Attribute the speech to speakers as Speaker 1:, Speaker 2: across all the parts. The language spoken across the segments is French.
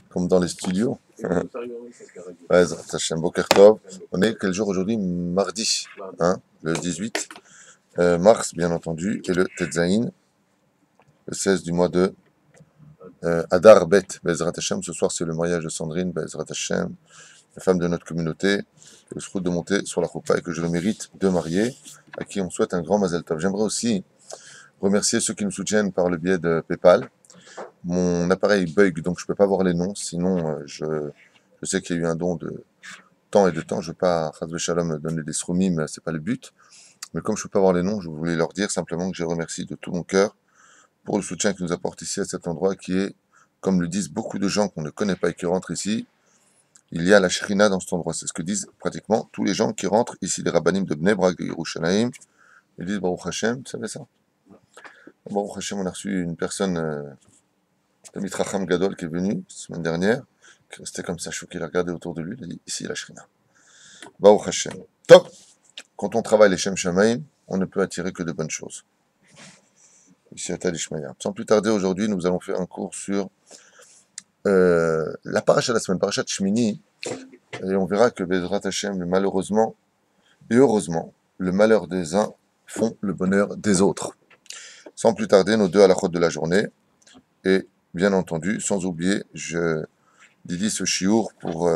Speaker 1: comme dans les studios. Ouais, Zrat Hashem, Boker Tov. On est quel jour aujourd'hui? Mardi, hein, le 18 mars, bien entendu, et le Tetzaïn, le 16 du mois de Adar Bet, Bezrat Hashem. Ce soir, c'est le mariage de Sandrine, Bezrat Hashem, la femme de notre communauté, le souhaite de monter sur la choupa et que je le mérite de marier, à qui on souhaite un grand Mazel Tov. J'aimerais aussi remercier ceux qui nous soutiennent par le biais de PayPal. Mon appareil bug, donc je ne peux pas voir les noms, sinon je sais qu'il y a eu un don de temps et de temps. Je ne veux pas, Chas Shalom, donner des srumim, c'est pas le but. Mais comme je ne peux pas voir les noms, je voulais leur dire simplement que je remercie de tout mon cœur pour le soutien qu'ils nous apportent ici à cet endroit qui est, comme le disent beaucoup de gens qu'on ne connaît pas et qui rentrent ici, il y a la Shrina dans cet endroit. C'est ce que disent pratiquement tous les gens qui rentrent ici, les rabbanim de Bnei Brak, de Yerushalayim. Ils disent Baruch Hashem, tu savais ça? Baruch Hashem, on a reçu une personne, Tamit Racham Gadol, qui est venu la semaine dernière, qui restait comme ça, choqué, il a regardé autour de lui, il a dit ici la Shrina. Baruch Hashem. Top! Quand on travaille les Shem Shamaim, on ne peut attirer que de bonnes choses. Ici à Talishmaya. Sans plus tarder, aujourd'hui, nous allons faire un cours sur la paracha de la semaine, parachat Shmini, et on verra que Bezrat Hashem, malheureusement et heureusement, le malheur des uns font le bonheur des autres. Sans plus tarder, nos deux halakhot de la journée, et bien entendu, sans oublier, je dédie ce chiour pour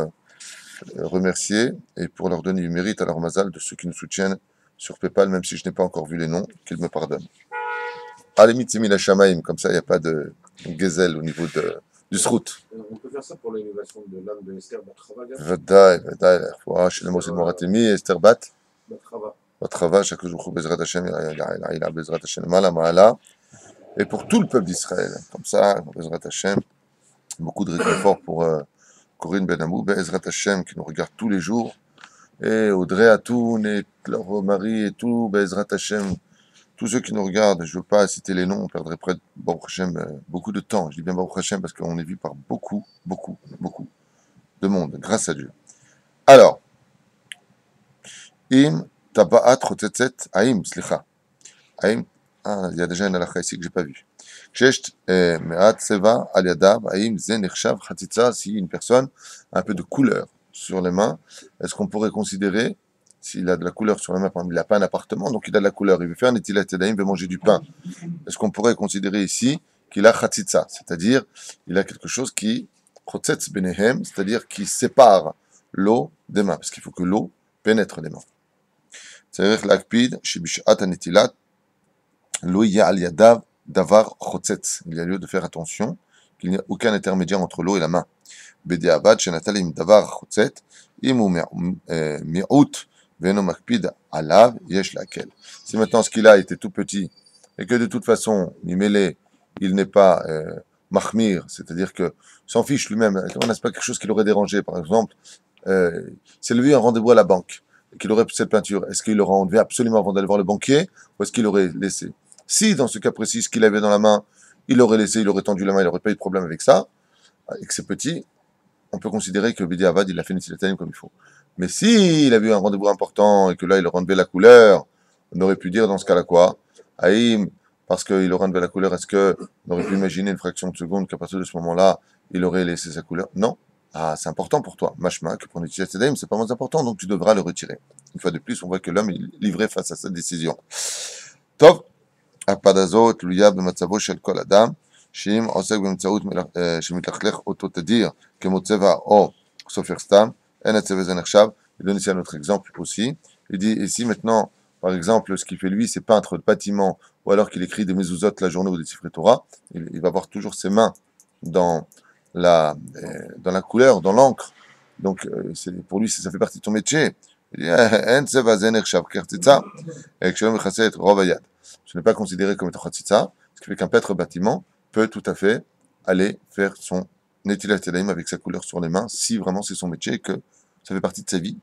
Speaker 1: remercier et pour leur donner du mérite à leur mazal de ceux qui nous soutiennent sur PayPal, même si je n'ai pas encore vu les noms, qu'ils me pardonnent. Alemit Simila Shamaim, comme ça il n'y a pas de gazelle au niveau du srout.
Speaker 2: On peut faire ça pour l'élévation de l'âme de Esther Batrava.
Speaker 1: Vadaï, chez les Moshe Moratemi, Esther
Speaker 2: Batrava.
Speaker 1: Batrava, chaque jour, Bezrat Hashem, il a Bezrat Hashem, Mala, Mala, et pour tout le peuple d'Israël. Comme ça, Bezrat Hashem, beaucoup de réconfort pour Corinne Benamou, Bezrat Hashem, qui nous regarde tous les jours, et Audrey Atoun, et leur mari, et tout, Bezrat Hashem, tous ceux qui nous regardent, je ne veux pas citer les noms, on perdrait près de Baruch Hashem beaucoup de temps. Je dis bien Baruch Hashem parce qu'on est vu par beaucoup de monde, grâce à Dieu. Alors, Im Taba'at Rotetzet Aim, Slicha. Aim, il y a déjà une halakha ici que je n'ai pas vue. Kshesh Me'at Seva Al Yadav, Aim Zen Irshav Khatitza, si une personne a un peu de couleur sur les mains, est-ce qu'on pourrait considérer, s'il a de la couleur sur la main, par exemple, il n'a pas un appartement, donc il a de la couleur, il veut faire un etilat yadayim, il veut manger du pain. Est-ce qu'on pourrait considérer ici qu'il a khatitza, c'est-à-dire il a quelque chose qui chotzetz benehem, c'est-à-dire qui sépare l'eau des mains, parce qu'il faut que l'eau pénètre les mains. C'est-à-dire l'akpid, shibishat anetilat, lo ya al yadav davar chotzetz. Il y a lieu de faire attention qu'il n'y a aucun intermédiaire entre l'eau et la main. Bediavad shenatalim davar chotzet, imu mi'ut Veno makpid alav yesh lakel. Si maintenant ce qu'il a était tout petit et que de toute façon, Mimélé, il n'est pas mahmir, c'est-à-dire que s'en fiche lui-même, on n'a pas quelque chose qui l'aurait dérangé, par exemple, c'est lui un rendez-vous à la banque et qu'il aurait cette peinture, est-ce qu'il l'aurait enlevé absolument avant d'aller voir le banquier ou est-ce qu'il l'aurait laissé? Si dans ce cas précis, ce qu'il avait dans la main, il l'aurait laissé, il aurait tendu la main, il n'aurait pas eu de problème avec ça, et que c'est petit, on peut considérer que Bidi Avad, il a fait une silatanim comme il faut. Mais s'il avait eu un rendez-vous important et que là, il aurait enlevé la couleur, on aurait pu dire dans ce cas-là quoi? Aïm, parce qu'il aurait enlevé la couleur, est-ce qu'on aurait pu imaginer une fraction de seconde qu'à partir de ce moment-là, il aurait laissé sa couleur? Non. Ah, c'est important pour toi. Mashma, que pour l'utilisation d'Aïm, c'est pas moins important, donc tu devras le retirer. Une fois de plus, on voit que l'homme est livré face à sa décision. Tov, Apadazot, Luyab, Matzavo, Shel Kol Adam, Shim, Osek, Bemtsaout, Shemitachlech, Ototadir, Kemotseva, O, Sofer Stam, il donne ici un autre exemple aussi. Il dit ici maintenant, par exemple, ce qu'il fait lui, c'est peindre le bâtiment, ou alors qu'il écrit des mezuzot la journée ou des Sifrei Torah. Il va avoir toujours ses mains dans la couleur, dans l'encre. Donc, pour lui, ça fait partie de son métier. Il dit, ce n'est pas considéré comme étant chatzitza, ce qui fait qu'un peintre bâtiment peut tout à fait aller faire son Netilat Yadayim avec sa couleur sur les mains, si vraiment c'est son métier et que ça fait partie de sa vie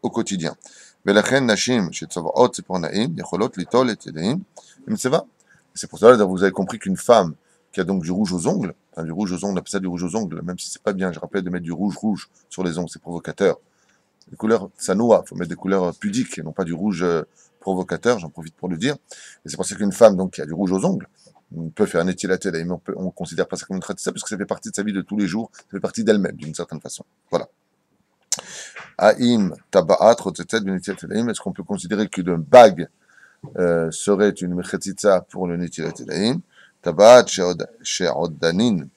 Speaker 1: au quotidien. Velachen nashim shetzavaot sepornaim yacholot litol et yadayim imtseva. C'est pour cela que vous avez compris qu'une femme qui a donc du rouge aux ongles, enfin du rouge aux ongles, on appelle ça du rouge aux ongles, même si c'est pas bien, je rappelle de mettre du rouge sur les ongles, c'est provocateur. Les couleurs sanoa, il faut mettre des couleurs pudiques et non pas du rouge provocateur, j'en profite pour le dire. Et c'est pour ça qu'une femme donc qui a du rouge aux ongles, on peut faire un étilaté, mais on ne considère pas ça comme une khatitsa parce que ça fait partie de sa vie de tous les jours, ça fait partie d'elle-même d'une certaine façon. Voilà. Aïm taba'at rotetet ben etilat elaim. Est-ce qu'on peut considérer qu'une bague serait une khatitsa pour le netilat elaim? Taba'at she'oddanin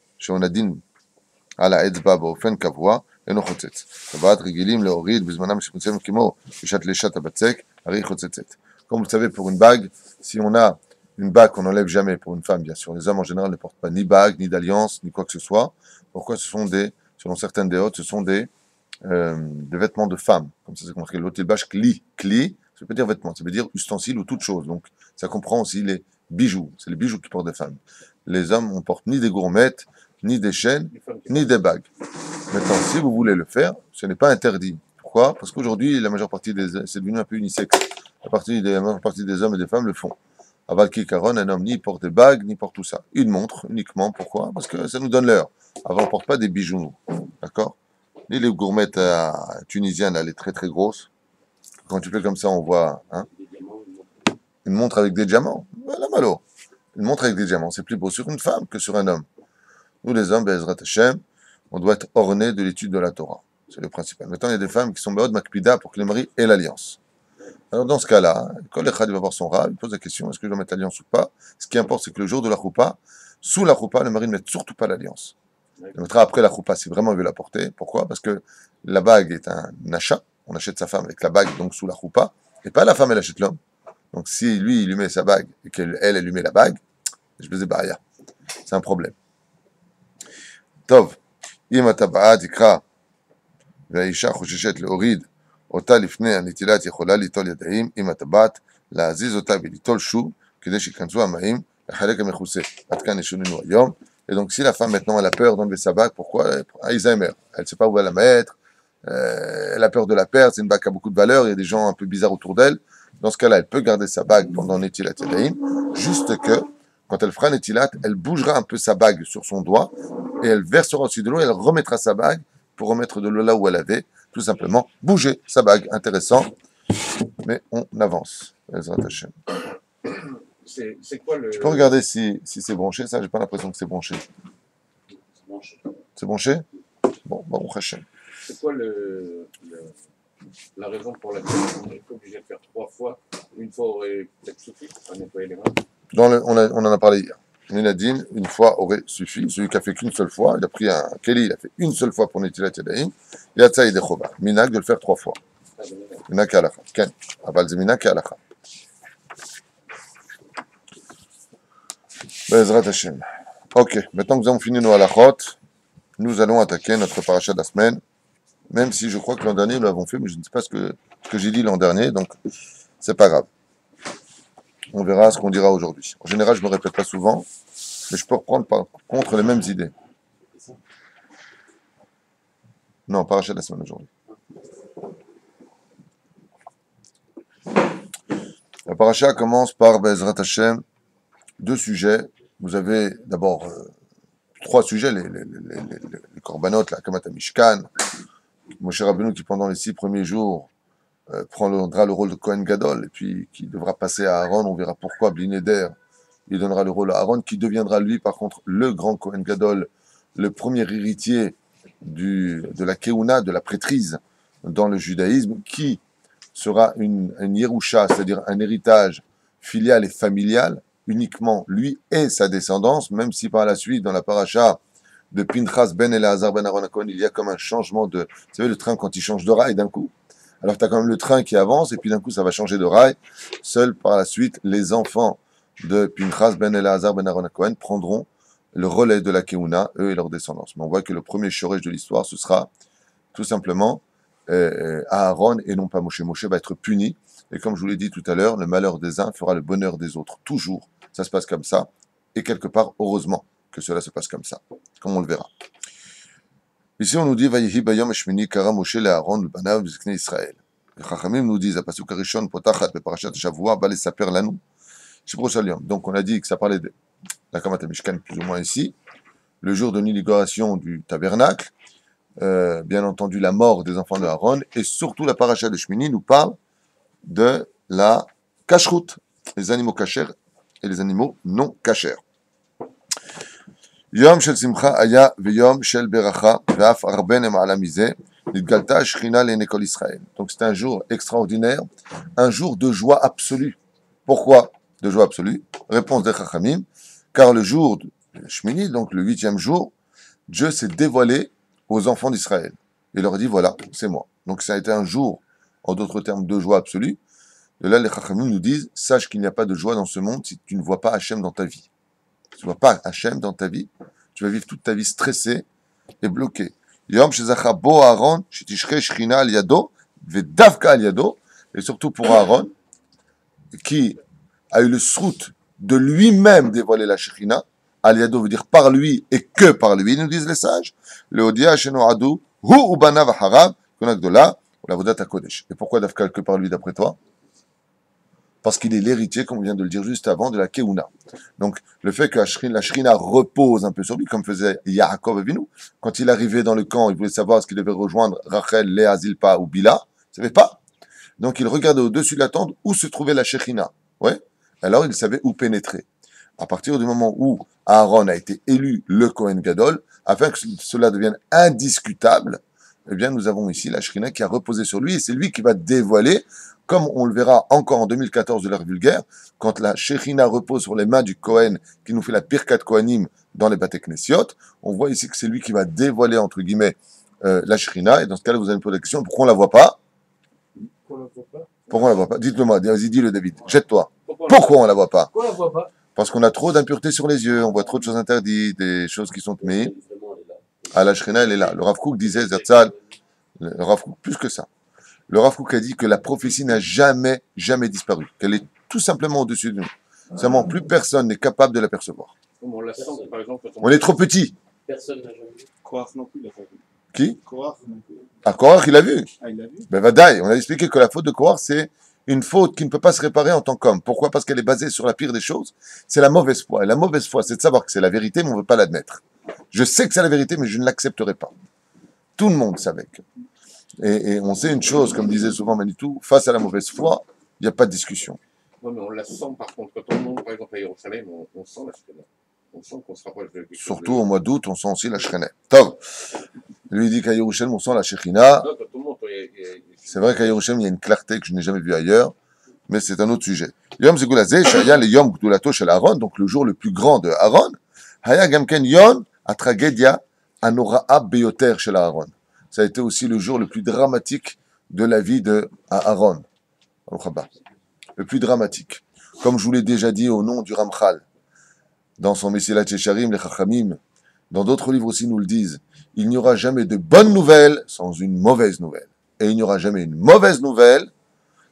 Speaker 1: על האצבע באופן קבוע, אינו חוצץ. טבעת רגילים להוריד בזמנם שמצאים כמו בשעת לשעת הבצק, הרי חוצצת. Comme vous le savez, pour une bague, si on a une bague qu'on n'enlève jamais pour une femme, bien sûr, les hommes en général ne portent pas ni bague, ni d'alliance, ni quoi que ce soit. Pourquoi? Ce sont selon certaines déotes, ce sont des vêtements de femmes. Comme ça, c'est marqué l'otilbash kli. Kli, ça veut pas dire vêtements, ça veut dire ustensile ou toute chose. Donc, ça comprend aussi les bijoux. C'est les bijoux qui portent des femmes. Les hommes, on porte ni des gourmettes, ni des chaînes, ni des bagues. Maintenant, si vous voulez le faire, ce n'est pas interdit. Pourquoi? Parce qu'aujourd'hui, la majeure partie c'est devenu un peu unisexe. La majeure partie des hommes et des femmes le font. Aval Kikaron, un homme ni porte des bagues, ni porte tout ça. Une montre uniquement. Pourquoi? Parce que ça nous donne l'heure. Avant, on ne porte pas des bijoux, nous. D'accord? Ni les gourmettes tunisiennes, elle est très très grosse. Quand tu fais comme ça, on voit une montre avec des diamants. Voilà, malo. Une montre avec des diamants, c'est plus beau sur une femme que sur un homme. Nous, les hommes, Be'ezrat Hashem, on doit être ornés de l'étude de la Torah. C'est le principal. Maintenant, il y a des femmes qui sont Be'od Makpida pour que les maris aient l'alliance. Alors, dans ce cas-là, quand l'Echad va voir son rab, il pose la question, est-ce que je dois mettre l'alliance ou pas? Ce qui importe, c'est que le jour de la choupa, sous la choupa, le mari ne mette surtout pas l'alliance. Il le mettra après la choupa si vraiment il veut la porter. Pourquoi? Parce que la bague est un achat. On achète sa femme avec la bague, donc sous la choupa, et pas la femme, elle achète l'homme. Donc, si lui, il lui met sa bague et elle lui met la bague, je me dis, bah, c'est un problème. טוב, אם הטבעת יקרא והאישה חוששת להוריד אותה לפני הנטילת, יכולה ליטול ידיים עם הטבעת, להזיז אותה וליטול שוב כדי שיכנסו המים לחלק המכוסה. עד כאן ישוננו היום. Et donc si la femme maintenant elle a peur d'enlever sa bague, pourquoi? Alzheimer. Elle ne sait pas où elle va la mettre, elle a peur de la perdre, c'est une bague qui a beaucoup de valeur, il y a des gens un peu bizarres autour d'elle. Dans ce cas-là, elle peut garder sa bague pendant Netilat Yadayim, juste que quand elle fera Netilat, elle bougera un peu sa bague sur son doigt et elle versera aussi de l'eau et elle remettra sa bague pour remettre de l'eau là où elle avait, tout simplement bouger sa bague. Intéressant, mais on avance.
Speaker 2: C'est quoi le.
Speaker 1: Je peux regarder si c'est branché, ça, j'ai pas l'impression que c'est branché.
Speaker 2: C'est branché.
Speaker 1: C'est branché? Bon, bon, Hachem.
Speaker 2: C'est quoi la raison pour laquelle on est obligé de faire 3 fois? Une fois aurait peut-être suffi à nettoyer les mains.
Speaker 1: On en a parlé hier. Minadine, une fois aurait suffi. Celui qui a fait qu'une seule fois, il a pris un Kelly, il a fait une seule fois pour Netilat Yadayim. Il a tsaïd et Choba. Minag de le faire 3 fois. Minag et Alacha. Ken. Aval Minag et Alacha. Bezrat Hashem. Ok, maintenant que nous avons fini nos halachot, nous allons attaquer notre paracha de la semaine. Même si je crois que l'an dernier nous l'avons fait, mais je ne sais pas ce que j'ai dit l'an dernier, donc c'est pas grave. On verra ce qu'on dira aujourd'hui. En général, je ne me répète pas souvent, mais je peux reprendre par contre les mêmes idées. Non, paracha de la semaine aujourd'hui. La paracha commence par Bezrat Hashem, 2 sujets. Vous avez d'abord 3 sujets, les korbanot, la Kamat HaMishkan, Moshe Rabbeinu qui pendant les 6 premiers jours prendra le rôle de Kohen Gadol, et puis qui devra passer à Aaron, on verra pourquoi, Bli Neder, il donnera le rôle à Aaron, qui deviendra lui par contre le grand Kohen Gadol, le premier héritier de la Keuna, de la prêtrise dans le judaïsme, qui sera une Yerusha, c'est-à-dire un héritage filial et familial, uniquement lui et sa descendance, même si par la suite, dans la paracha de Pinchas ben Eleazar ben Aaron HaKohen, il y a comme un changement de... Vous savez, le train quand il change de rail d'un coup, alors tu as quand même le train qui avance, et puis d'un coup ça va changer de rail. Seuls par la suite, les enfants de Pinchas ben Eleazar ben Aaron HaKohen prendront le relais de la Keuna, eux et leur descendance. Mais on voit que le premier shorech de l'histoire, ce sera tout simplement Aaron et non pas Moshe. Moshe va être puni, et comme je vous l'ai dit tout à l'heure, le malheur des uns fera le bonheur des autres. Toujours, ça se passe comme ça, et quelque part, heureusement que cela se passe comme ça, comme on le verra. Ici, on nous dit Vayehi bayom shmini kara Moshe le Aaron le banav ziknei Israël. Les Chachamim nous disent, הפסוק הראשון פותחת בפרשת השבוע, בא לספר לנו שבראש היום. Donc on a dit que ça parlait de la Kamat HaMishkan plus ou moins ici, le jour de l'inauguration du tabernacle, bien entendu la mort des enfants de Aaron, et surtout la paracha de Shmini nous parle de la kashrut, les animaux kashers et les animaux non kashers. Yom shel simcha aya veyom shel beracha ve'af arben ema'ala mizeh nitgalta shechina le'nei kol Israël. Donc c'est un jour extraordinaire, un jour de joie absolue. Pourquoi de joie absolue? Réponse des Chachamim, car le jour de Shmini, donc le 8e jour, Dieu s'est dévoilé aux enfants d'Israël. Il leur a dit, voilà, c'est moi. Donc ça a été un jour, en d'autres termes, de joie absolue. De là, les Chachamim nous disent, sache qu'il n'y a pas de joie dans ce monde si tu ne vois pas Hachem dans ta vie. Si tu ne vois pas Hachem dans ta vie, tu vas vivre toute ta vie stressé et bloqué. Yom shezacha bo Aaron, shetishche shechina al yado, vedavka al yado, et surtout pour Aaron, qui a eu le srout de lui-même dévoiler la Shekhinah. Al yado veut dire par lui et que par lui, nous disent les sages. Le Odia Sheno Adou, Hu Ubanav Harab, Konakdola, la Vodat Kodesh. Et pourquoi Dafka que par lui d'après toi? Parce qu'il est l'héritier, comme on vient de le dire juste avant, de la Keuna. Donc, le fait que la Shekhinah repose un peu sur lui, comme faisait Yaakov Avinu, quand il arrivait dans le camp, il voulait savoir est-ce qu'il devait rejoindre Rachel, Léa, Zilpa ou Bila, il ne savait pas. Donc, il regardait au-dessus de la tente où se trouvait la Shekhinah. Ouais. Alors, il savait où pénétrer. À partir du moment où Aaron a été élu le Kohen Gadol, afin que cela devienne indiscutable, eh bien, nous avons ici la Shekhinah qui a reposé sur lui, et c'est lui qui va dévoiler, comme on le verra encore en 2014 de l'ère vulgaire, quand la Shekhinah repose sur les mains du Kohen, qui nous fait la Birkat Kohanim dans les Bate Knesiot, on voit ici que c'est lui qui va dévoiler, entre guillemets, la Shekhinah, et dans ce cas-là, vous allez me poser la question, pourquoi on ne la voit pas? Pourquoi on ne la voit pas? Dites-le moi, vas-y, dis-le David, jette-toi. Pourquoi on ne la voit pas?
Speaker 2: Pourquoi on la voit pas?
Speaker 1: Parce qu'on a trop d'impuretés sur les yeux, on voit trop de choses interdites, des choses qui sont tmées. Ah, la Shekhinah, elle est là. Le Rav Kook disait, Zatzal, le Rav Kook, plus que ça. Le Rav Kook a dit que la prophétie n'a jamais disparu, qu'elle est tout simplement au-dessus de nous. Seulement, plus personne n'est capable de l'apercevoir.
Speaker 2: On la sent, par exemple, quand
Speaker 1: On est trop petit.
Speaker 2: personne n'a jamais vu.
Speaker 3: Korach non plus, il a pas vu.
Speaker 1: Qui?
Speaker 3: Korach non plus.
Speaker 1: Ah, Korach, il a vu.
Speaker 3: Ah, il l'a vu?
Speaker 1: Ben, Vadaï, on a expliqué que la faute de Korach, c'est une faute qui ne peut pas se réparer en tant qu'homme. Pourquoi? Parce qu'elle est basée sur la pire des choses. C'est la mauvaise foi. Et la mauvaise foi, c'est de savoir que c'est la vérité, mais on ne veut pas l'admettre. Je sais que c'est la vérité, mais je ne l'accepterai pas. Tout le monde savait que. Et on sait une chose, comme disait souvent Manitou, face à la mauvaise foi, il n'y a pas de discussion.
Speaker 2: Non, mais on la sent par contre. Quand on monte, par exemple, à Jérusalem, on sent la Shekhinah. On sent qu'on se rapproche de quelque chose.
Speaker 1: Surtout au mois d'août, on sent aussi la Shekhinah. Tov. Lui, il dit qu'à Yerushalem, on sent la Shekhinah.
Speaker 2: Non, quand on monte,
Speaker 1: C'est vrai qu'à Yerushalem, il y a une clarté que je n'ai jamais vue ailleurs, mais c'est un autre sujet. Yom Zegulazé, Shaya le Yom Gdulato shel Aaron, donc le jour le plus grand de Aaron. Haya Gamken Yon, a tragédia Anoraa Beyoter shel Aaron. Ça a été aussi le jour le plus dramatique de la vie de Aaron. Le plus dramatique. Comme je vous l'ai déjà dit au nom du Ramchal, dans son Mesilat Yesharim, les Chachamim, dans d'autres livres aussi nous le disent, il n'y aura jamais de bonne nouvelle sans une mauvaise nouvelle. Et il n'y aura jamais une mauvaise nouvelle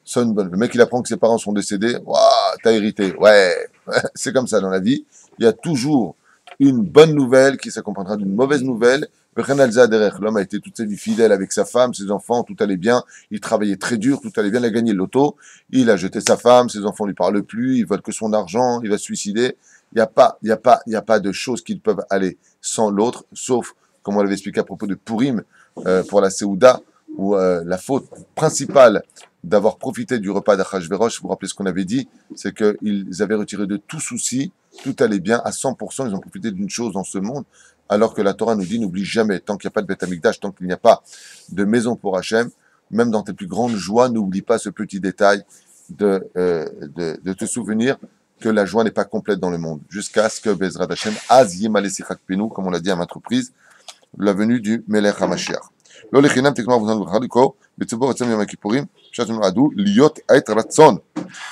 Speaker 1: sans une bonne. Le mec, il apprend que ses parents sont décédés, waouh, t'as hérité. Ouais, c'est comme ça dans la vie. Il y a toujours une bonne nouvelle qui s'accompagnera d'une mauvaise nouvelle. L'homme a été toute sa vie fidèle avec sa femme, ses enfants, tout allait bien. Il travaillait très dur, tout allait bien. Il a gagné le loto. Il a jeté sa femme, ses enfants ne lui parlent plus. Ils veulent que son argent. Il va se suicider. Il n'y a pas de choses qui peuvent aller sans l'autre, sauf, comme on l'avait expliqué à propos de Purim, pour la Séouda, où la faute principale d'avoir profité du repas d'Achashverosh, vous vous rappelez ce qu'on avait dit, c'est qu'ils avaient retiré de tout souci, tout allait bien, à 100%, ils ont profité d'une chose dans ce monde, alors que la Torah nous dit, n'oublie jamais, tant qu'il n'y a pas de Beth Amikdash, tant qu'il n'y a pas de maison pour Hachem, même dans tes plus grandes joies, n'oublie pas ce petit détail de te souvenir que la joie n'est pas complète dans le monde, jusqu'à ce que Bezrat Hashem, Az Yimale Sichak Penu, comme on l'a dit à maintes reprises, la venue du Melech HaMashiach. לא לחינם תקנו אבותינו ברכה לקרוא בציבור עצם יום הכיפורים שעת נועדו להיות עת רצון.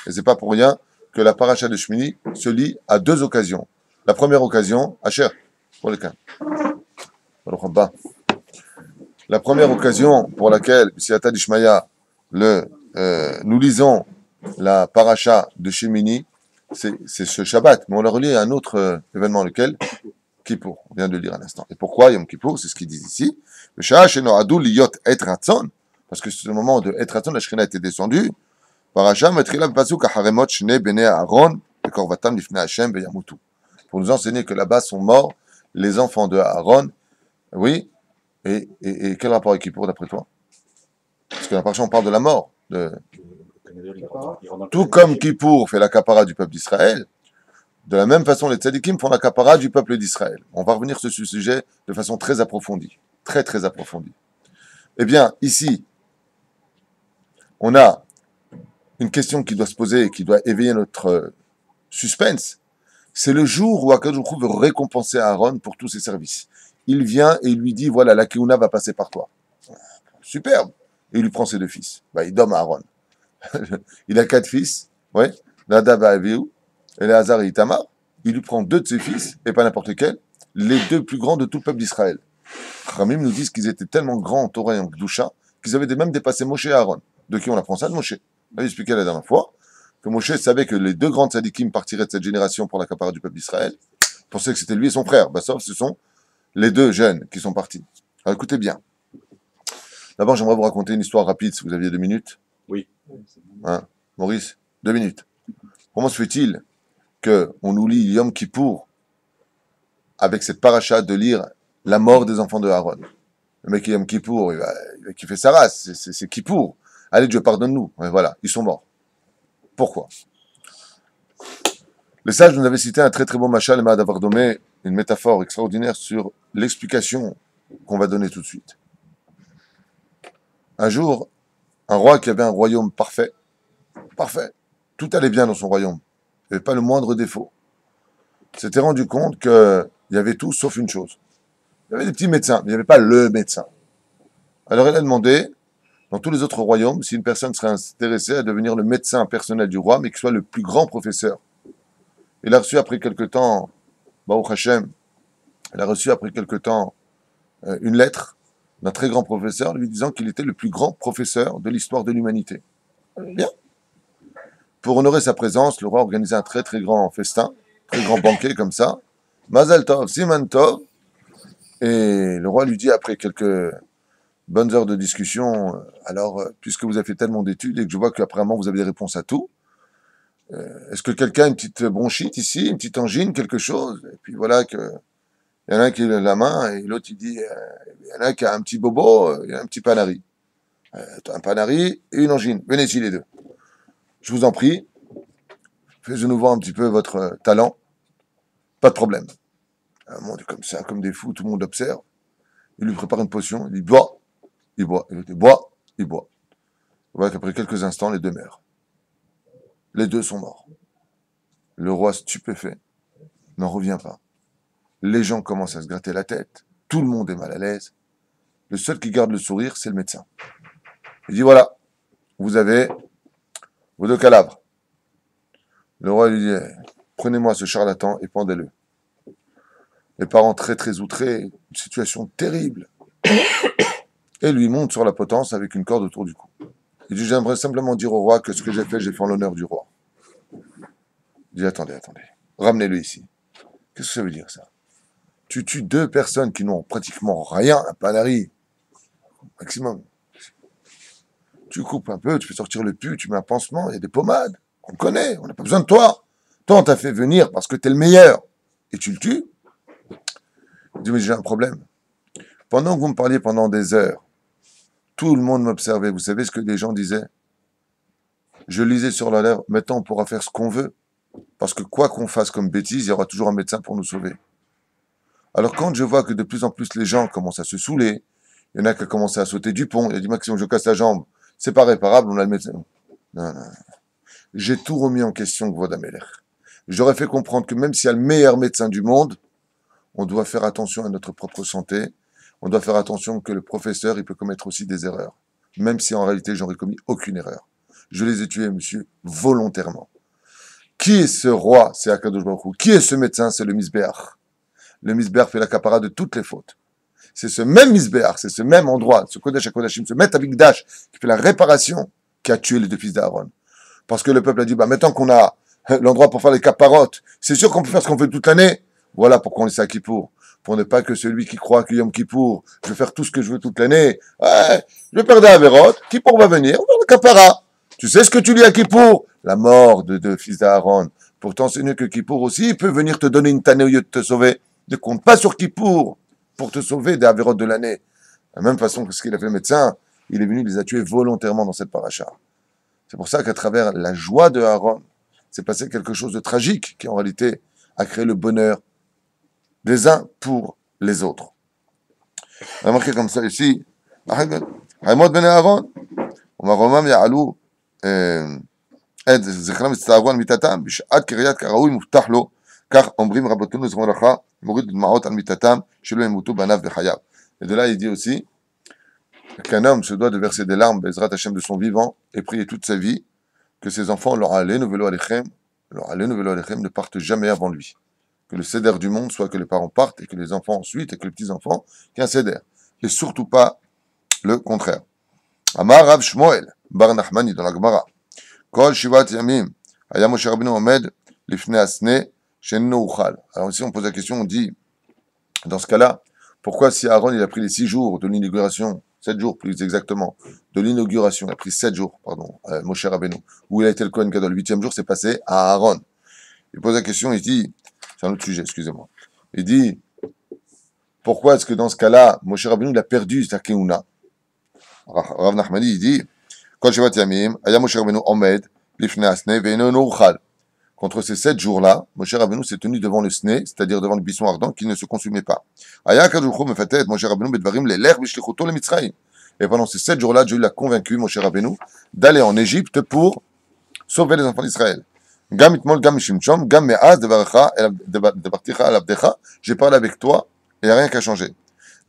Speaker 1: Et c'est pas pour rien que la paracha de Shmini se lit à deux occasions. La première occasion, Asher, pour les cas. La première occasion pour laquelle, Siata d'Ishmaïa, nous lisons la paracha de Shemini, c'est ce Shabbat, mais on la relie à un autre événement, lequel Kippour, on vient de le lire à l'instant. Et pourquoi Yom Kippour? C'est ce qu'ils disent ici. Le Shah Shenoadou Liyot Et Ratzon, parce que c'est le moment de Et Ratzon, la Shekhinah était descendue. Paracha Metrila Pasuk Haremot Shne Bene Aaron, Korvatam Lifne Hashem Beyamutu. Pour nous enseigner que là-bas sont morts les enfants de Aaron. Oui. Et quel rapport avec Kippour d'après toi? Parce que la paracha, on parle de la mort. Tout comme Kippour fait la capara du peuple d'Israël, De la même façon, les tzadikim font la kapara du peuple d'Israël. On va revenir sur ce sujet de façon très approfondie. Très, très approfondie. Eh bien, ici, on a une question qui doit se poser et qui doit éveiller notre suspense. C'est le jour où Akadosh Baruch Hu veut récompenser Aaron pour tous ses services. Il vient et il lui dit, voilà, la Keuna va passer par toi. Superbe. Et il lui prend ses 2 fils. Il donne à Aaron. Il a 4 fils. Ouais. Nadab et Avihu. Éléazar et Itamar. Il lui prend 2 de ses fils, et pas n'importe lesquels, les 2 plus grands de tout le peuple d'Israël. Ramim nous disent qu'ils étaient tellement grands en Torah et en Kedusha qu'ils avaient même dépassé Moshe et Aaron. De qui on apprend ça? De Moshe. On a expliqué la dernière fois que Moshe savait que les 2 grands tzadikim partiraient de cette génération pour la capara du peuple d'Israël. Il pensait que c'était lui et son frère. Sauf ce sont les 2 jeunes qui sont partis. Alors écoutez bien. D'abord, j'aimerais vous raconter une histoire rapide, si vous aviez 2 minutes.
Speaker 2: Oui.
Speaker 1: Hein, Maurice, 2 minutes. Comment se fait-il qu'on nous lit Yom Kippour avec cette paracha de lire la mort des enfants de Aaron? Le mec Yom Kippour, il va kiffer sa race, c'est Kippour. Allez, Dieu pardonne-nous. Et voilà, ils sont morts. Pourquoi? Le sage nous avait cité un très très bon machal, le d'avoir donné une métaphore extraordinaire sur l'explication qu'on va donner tout de suite. Un jour, un roi qui avait un royaume parfait, tout allait bien dans son royaume, il n'y avait pas le moindre défaut, s'était rendu compte qu'il y avait tout sauf une chose. Il y avait des petits médecins, mais il n'y avait pas le médecin. Alors il a demandé, dans tous les autres royaumes, si une personne serait intéressée à devenir le médecin personnel du roi, mais qui soit le plus grand professeur. Il a reçu après quelque temps, Baruch Hashem, il a reçu après quelque temps une lettre d'un très grand professeur lui disant qu'il était le plus grand professeur de l'histoire de l'humanité. Bien. Pour honorer sa présence, le roi a organisé un très très grand festin, très grand banquet comme ça. Mazal Tov, Siman Tov. Et le roi lui dit, après quelques bonnes heures de discussion, alors, puisque vous avez fait tellement d'études et que je vois qu'apparemment vous avez des réponses à tout, est-ce que quelqu'un a une petite bronchite ici, une petite angine, quelque chose? Et puis voilà que il y en a un qui lève la main et l'autre il dit, il y en a un qui a un petit bobo, il y a un petit panari. Un panari et une angine. Venez ici les 2. Je vous en prie, faites-nous voir un petit peu votre talent. Pas de problème. Un monde comme ça, comme des fous, tout le monde observe. Il lui prépare une potion, il dit bois, il boit. Il dit bois, il boit. Vous voyez qu'après quelques instants, les 2 meurent. Les 2 sont morts. Le roi stupéfait n'en revient pas. Les gens commencent à se gratter la tête. Tout le monde est mal à l'aise. Le seul qui garde le sourire, c'est le médecin. Il dit voilà, vous avez vos 2 cadavres. Le roi lui dit prenez-moi ce charlatan et pendez-le. Les parents très très outrés, une situation terrible. Et lui monte sur la potence avec une corde autour du cou. Il dit j'aimerais simplement dire au roi que ce que j'ai fait en l'honneur du roi. Il dit attendez, ramenez-le ici. Qu'est-ce que ça veut dire ça? Tu tues 2 personnes qui n'ont pratiquement rien, un panari, maximum. Tu coupes un peu, tu fais sortir le pus, tu mets un pansement, il y a des pommades. On connaît, on n'a pas besoin de toi. Toi, on t'a fait venir parce que t'es le meilleur. Et tu le tues. Il dit, mais j'ai un problème. Pendant que vous me parliez pendant des heures, tout le monde m'observait. Vous savez ce que les gens disaient? Je lisais sur la lèvre, maintenant on pourra faire ce qu'on veut. Parce que quoi qu'on fasse comme bêtise, il y aura toujours un médecin pour nous sauver. Alors quand je vois que de plus en plus les gens commencent à se saouler, il y en a qui ont commencé à sauter du pont, il a dit Maxime, je casse la jambe, c'est pas réparable, on a le médecin. Non. J'ai tout remis en question, Gvod Amelech. J'aurais fait comprendre que même s'il y a le meilleur médecin du monde, on doit faire attention à notre propre santé, on doit faire attention que le professeur, il peut commettre aussi des erreurs. Même si en réalité, j'aurais commis aucune erreur. Je les ai tués, monsieur, volontairement. Qui est ce roi? C'est Akadosh Baruch Hu. Qui est ce médecin? C'est le Misbéach. Le Misbéach fait la capara de toutes les fautes. C'est ce même Misbéach, c'est ce même endroit, ce Kodesh HaKodashim, ce Met Hamikdash, qui fait la réparation, qui a tué les 2 fils d'Aaron. Parce que le peuple a dit, maintenant qu'on a l'endroit pour faire les caparotes, c'est sûr qu'on peut faire ce qu'on fait toute l'année. Voilà pourquoi on est ça Kippour. Pour ne pas que celui qui croit que Yom Kippour, je vais faire tout ce que je veux toute l'année, je vais perdre Averot, Kippour va venir, on va faire le capara. Tu sais ce que tu lis à Kippour? La mort de 2 fils d'Aaron. Pour t'enseigner que Kippour aussi, il peut venir te donner une tannée au lieu de te sauver. Ne compte pas sur Kippour pour te sauver des Averot de l'année. De la même façon que ce qu'il a fait le médecin, il est venu, il les a tués volontairement dans cette paracha. C'est pour ça qu'à travers la joie de Aaron, s'est passé quelque chose de tragique, qui en réalité à créer le bonheur des uns pour les autres. On a marqué comme ça ici. Haïmot ben Aaron. ומרומם יעלו את זכרם וצטערו על מיתתם בשעת קריאת כראוי מובטח לו, כך אומרים רבותינו זכרם לברכה, מוריד דמעות על מיתתם שלא ימותו בניו וחייו. Et de là il dit aussi qu'un homme se doit de verser des larmes Bezrat Hashem de son vivant et prier toute sa vie que ses enfants leur aleinu velo alechem ne partent jamais avant lui, que le seder du monde soit que les parents partent et que les enfants ensuite et que les petits enfants qu'un seder, et surtout pas le contraire. Amar Rav Shmuel bar Nachmani dans la Gemara. Kol shivat yamim haya Moshe Rabbeinu omed lifnei asne she'eno uchal. Alors ici on pose la question, on dit dans ce cas-là, pourquoi si Aaron il a pris les 6 jours de l'inauguration, 7 jours plus exactement, de l'inauguration, il a pris 7 jours, pardon, Moshe Rabbeinu, où il a été le Kohen Gadol, le 8e jour c'est passé à Aaron. Il pose la question, il dit, c'est un autre sujet, excusez-moi. Il dit, pourquoi est-ce que dans ce cas-là, Moshe Rabbeinu il a perdu sa keuna? Rav Nachmani il dit, Kol Shivat Yamim, Aya Moshe Rabbeinu Omed, Lifnei Asne, Ve'eno Uchal. Contre ces 7 jours-là, Moshe Rabbeinu s'est tenu devant le Sne, c'est-à-dire devant le buisson ardent qui ne se consumait pas. Aya Kadosh Baruch Hu mefatet Moshe Rabbeinu bedvarim le'ler b'shlichuto leMitzrayim. Et pendant ces 7 jours-là, Dieu l'a convaincu, Moshe Rabbeinu, d'aller en Égypte pour sauver les enfants d'Israël. Gam itmol, gam shimchom, gam me'az devarticha al abdecha. J'ai parlé avec toi et il n'y a rien qu'à changer.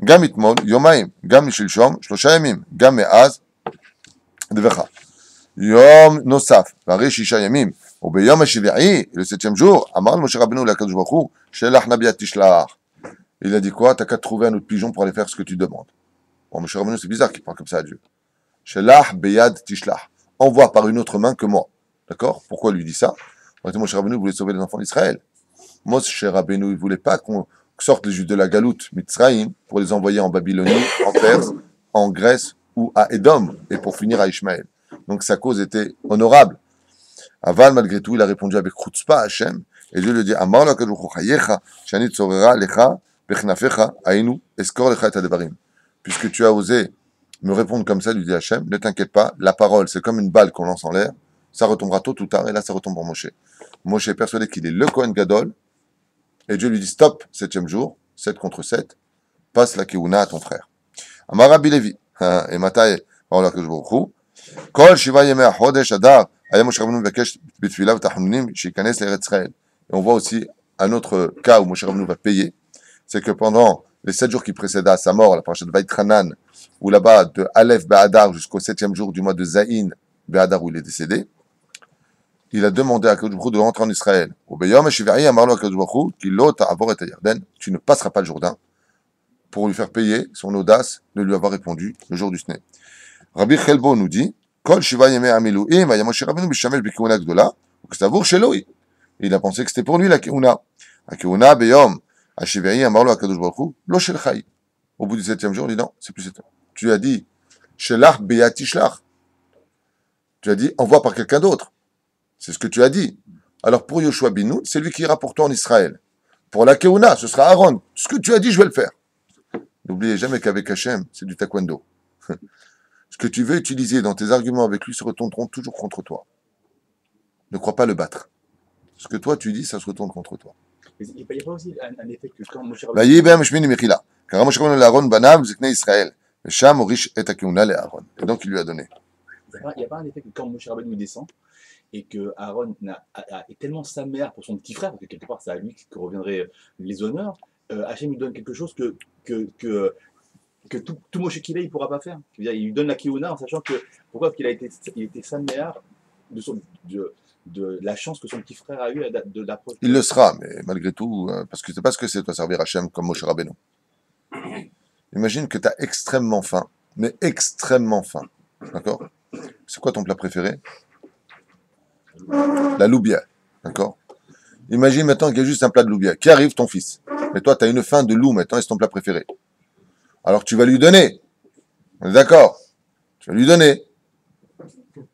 Speaker 1: Gam itmol, yomaim, gam shilshom, shlosha yamim, gam me'az devarcha. Yom nosaf, varie shisha yamim. ובيום השביעי, le 7e jour, אמר משה רבנו לקדוש ברוך הוא, שלח נביא תשלח. Il a dit quoi? T'as qu'à trouver un autre pigeon pour aller faire ce que tu demandes. Bon, Moshe Rabbeinu, c'est bizarre qu'il parle comme ça à Dieu. Shelach beyad tishlach. Envoie par une autre main que moi. D'accord? Pourquoi il lui dit ça? Parce que Moshe Rabbeinu voulait sauver les enfants d'Israël. Moshe Rabbeinu, il voulait pas qu'on sorte les Juifs de la galoute Mitzrayim pour les envoyer en Babylonie, en Perse, en Grèce ou à Édom, et pour finir à Ishmaël. Donc sa cause était honorable. Aval, malgré tout, il a répondu avec chutzpah à Hachem, et Dieu lui dit, Amar la kadosh chayecha, shani tzorera lecha, bechnafecha, ainu, eskor lecha et adebarim. Puisque tu as osé me répondre comme ça, lui dit Hachem, ne t'inquiète pas, la parole, c'est comme une balle qu'on lance en l'air, ça retombera tôt ou tard, et là, ça retombe en Moshe. Moshe est persuadé qu'il est le Kohen Gadol, et Dieu lui dit, stop, 7e jour, 7 contre 7, passe la keuna à ton frère. Amar Rabbi Levi, et Matai, Amar la kadosh baruch hu, kol shiva yemei chodesh adar, et on voit aussi un autre cas où Moshe Rabbeinu va payer, c'est que pendant les 7 jours qui précédaient à sa mort, la parasha de Vaïtranan, où là-bas, de Aleph Be'adar jusqu'au 7e jour du mois de Zaïn Be'adar où il est décédé, il a demandé à Kadosh Baruch Hu de rentrer en Israël. Tu ne passeras pas le Jourdain, pour lui faire payer son audace de lui avoir répondu le jour du Sne. Rabbi Chelbo nous dit, Kol Shiva Yemei Amiluim, Aya Moshe Rabbeinu Bishamel B'Keuna Gdola, Ukstavur Sheloi. Il a pensé que c'était pour lui la Keuna. La Keuna Beyom, Hashivei Amarlo Akadosh Baruch Hu, Lo Shel Chai. Au bout du 7e jour, il dit non, c'est plus 7. Tu as dit, Shelach Beyati Shlach. Tu as dit, envoie par quelqu'un d'autre. C'est ce que tu as dit. Alors pour Yoshua Binoun, c'est lui qui ira pour toi en Israël. Pour la Keuna, ce sera Aaron. Ce que tu as dit, je vais le faire. N'oubliez jamais qu'avec Hachem, c'est du taekwondo. Ce que tu veux utiliser dans tes arguments avec lui se retourneront toujours contre toi. Ne crois pas le battre. Ce que toi tu dis, ça se retourne contre toi.
Speaker 3: Mais il n'y a pas aussi un effet que quand Moshe
Speaker 1: Et donc il lui a donné.
Speaker 3: il n'y a pas un effet que quand Moshe Rabbeinu descend et que Aaron est tellement sa mère pour son petit frère, parce que quelque part c'est à lui que reviendraient les honneurs, Hachem lui donne quelque chose que tout Moshe qu'il il ne pourra pas faire. Il lui donne la Keuna en sachant que, pourquoi? Parce qu'il a été sa mère de la chance que son petit frère a eu de l'approche.
Speaker 1: Il le sera, mais malgré tout, parce que c'est pas ce que c'est, toi, servir Hachem comme Moshe Rabbeinu. Imagine que tu as extrêmement faim, mais extrêmement faim. D'accord? C'est quoi ton plat préféré? La loubia. D'accord? Imagine maintenant qu'il y a juste un plat de loubia. Qui arrive? Ton fils. Mais toi, tu as une faim de loup maintenant et c'est ton plat préféré. Alors tu vas lui donner. On est d'accord? Tu vas lui donner.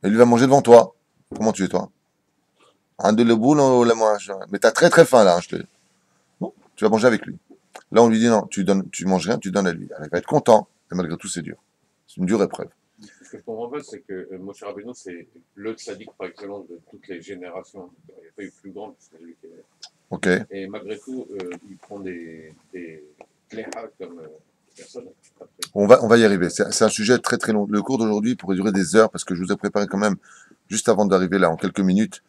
Speaker 1: Et lui va manger devant toi. Comment tu es, toi? Un de le boule, on la mange. Mais t'as très très faim là, hein, je te dis. Bon, tu vas manger avec lui. Là, on lui dit non, tu manges rien, tu donnes à lui. Alors, il va être content, et malgré tout, c'est dur. C'est une dure épreuve.
Speaker 2: Ce que je comprends pas, c'est que Moshe Rabbeinu, c'est le tzaddik par excellence de toutes les générations. Il n'y a pas eu plus grand que celui qui est.
Speaker 1: Ok.
Speaker 2: Et malgré tout, il prend des kléha comme personne. Après.
Speaker 1: On va y arriver. C'est un sujet très très long. Le cours d'aujourd'hui pourrait durer des heures parce que je vous ai préparé quand même, juste avant d'arriver là, en quelques minutes,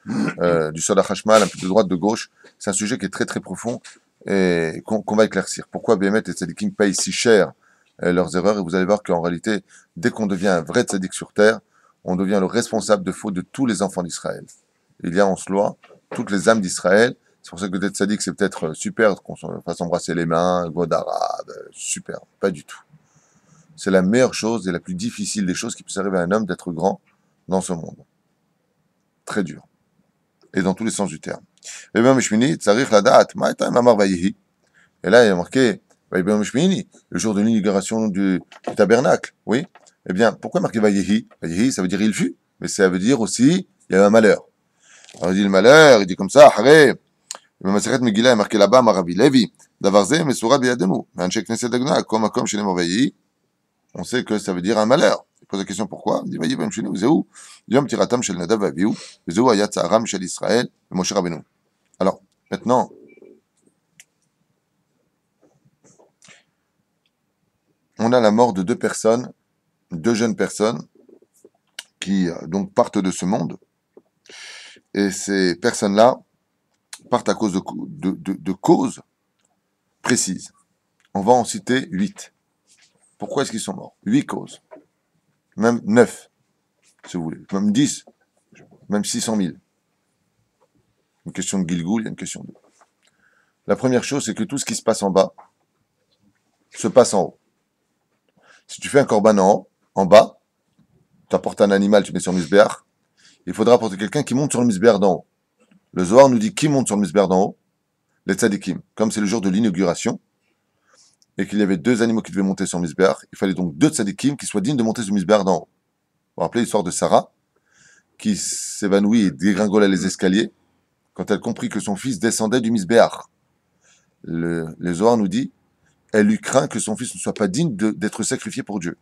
Speaker 1: du Soda Hashmal, un peu de droite, de gauche. C'est un sujet qui est très très profond et qu'on va éclaircir. Pourquoi Béhémet et Tzadikim payent si cher leurs erreurs? Et vous allez voir qu'en réalité, dès qu'on devient un vrai Tzadik sur terre, on devient le responsable de faute de tous les enfants d'Israël. Il y a en cela toutes les âmes d'Israël. C'est pour ça que d'être Tzadik, c'est peut-être super qu'on se fasse embrasser les mains, God arabe, super. Pas du tout. C'est la meilleure chose et la plus difficile des choses qui puisse arriver à un homme d'être grand dans ce monde. Très dur. Et dans tous les sens du terme. Et bien, Mishmini, Tsarich la date, Maïta Mamar Vayehi. Et là, il y a marqué, Vaïbem Mishmini, le jour de l'inauguration du tabernacle. Oui. Eh bien, pourquoi marqué Vayehi? Vayehi, ça veut dire il fut. Mais ça veut dire aussi, il y a eu un malheur. Alors, il dit le malheur, il dit comme ça, Haré. Le Maseret Megillah est marqué là-bas, Marabi Levi. Davarze, Mesoura Biademu. Manchek Neset Dagna, comme chez les Vayehi. On sait que ça veut dire un malheur. Il pose la question pourquoi. Il dit, Vaïe, même chez nous, Zéou, Yom Tiratam Shel Nadav Aviou, Zéou Ayat Saharam Shel Israël, et Moshe Rabbeinu. Alors, maintenant, on a la mort de deux personnes, deux jeunes personnes, qui donc partent de ce monde. Et ces personnes-là partent à cause de causes précises. On va en citer 8. Pourquoi est-ce qu'ils sont morts? 8 causes. Même 9, si vous voulez. Même 10. Même 600 000. Une question de Gilgoul, il y a une question de... La première chose, c'est que tout ce qui se passe en bas se passe en haut. Si tu fais un korban en haut, en bas, tu apportes un animal, tu mets sur le misbéach, il faudra apporter quelqu'un qui monte sur le misbéach d'en haut. Le Zohar nous dit qui monte sur le misbéach d'en haut? Les tzadikim. Comme c'est le jour de l'inauguration, et qu'il y avait 2 animaux qui devaient monter sur le misbéach, il fallait donc 2 tzadikim qui soient dignes de monter sur le misbéach d'en haut. Vous vous rappelez l'histoire de Sarah, qui s'évanouit et dégringolait les escaliers, quand elle comprit que son fils descendait du misbéach. Le Zohar nous dit, elle eut craint que son fils ne soit pas digne d'être sacrifié pour Dieu.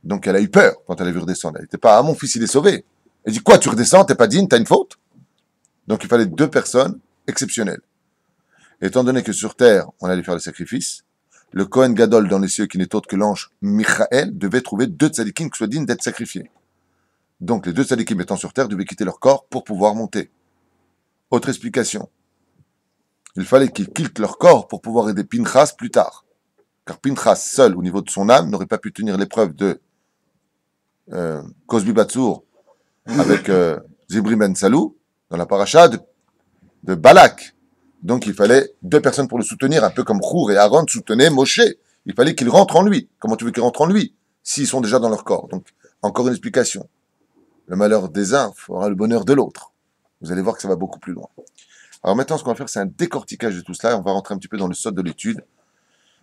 Speaker 1: Donc elle a eu peur quand elle a vu redescendre. Elle n'était pas, ah mon fils il est sauvé. Elle dit, quoi, tu redescends, t'es pas digne, t'as une faute? Donc il fallait 2 personnes exceptionnelles. Étant donné que sur terre, on allait faire le sacrifice, le Kohen Gadol dans les cieux, qui n'est autre que l'ange Michael, devait trouver 2 tzadikim qui soient dignes d'être sacrifiés. Donc les 2 tzadikim étant sur terre devaient quitter leur corps pour pouvoir monter. Autre explication. Il fallait qu'ils quittent leur corps pour pouvoir aider Pinchas plus tard. Car Pinchas, seul, au niveau de son âme, n'aurait pas pu tenir l'épreuve de Cosbi Batsour avec Zibri Ben Salou, dans la paracha de Balak. Donc il fallait 2 personnes pour le soutenir, un peu comme Chour et Aaron soutenaient Moshe. Il fallait qu'il rentre en lui. Comment tu veux qu'il rentre en lui s'ils sont déjà dans leur corps? Donc, encore une explication. Le malheur des uns fera le bonheur de l'autre. Vous allez voir que ça va beaucoup plus loin. Alors maintenant, ce qu'on va faire, c'est un décortiquage de tout cela. On va rentrer un petit peu dans le sod de l'étude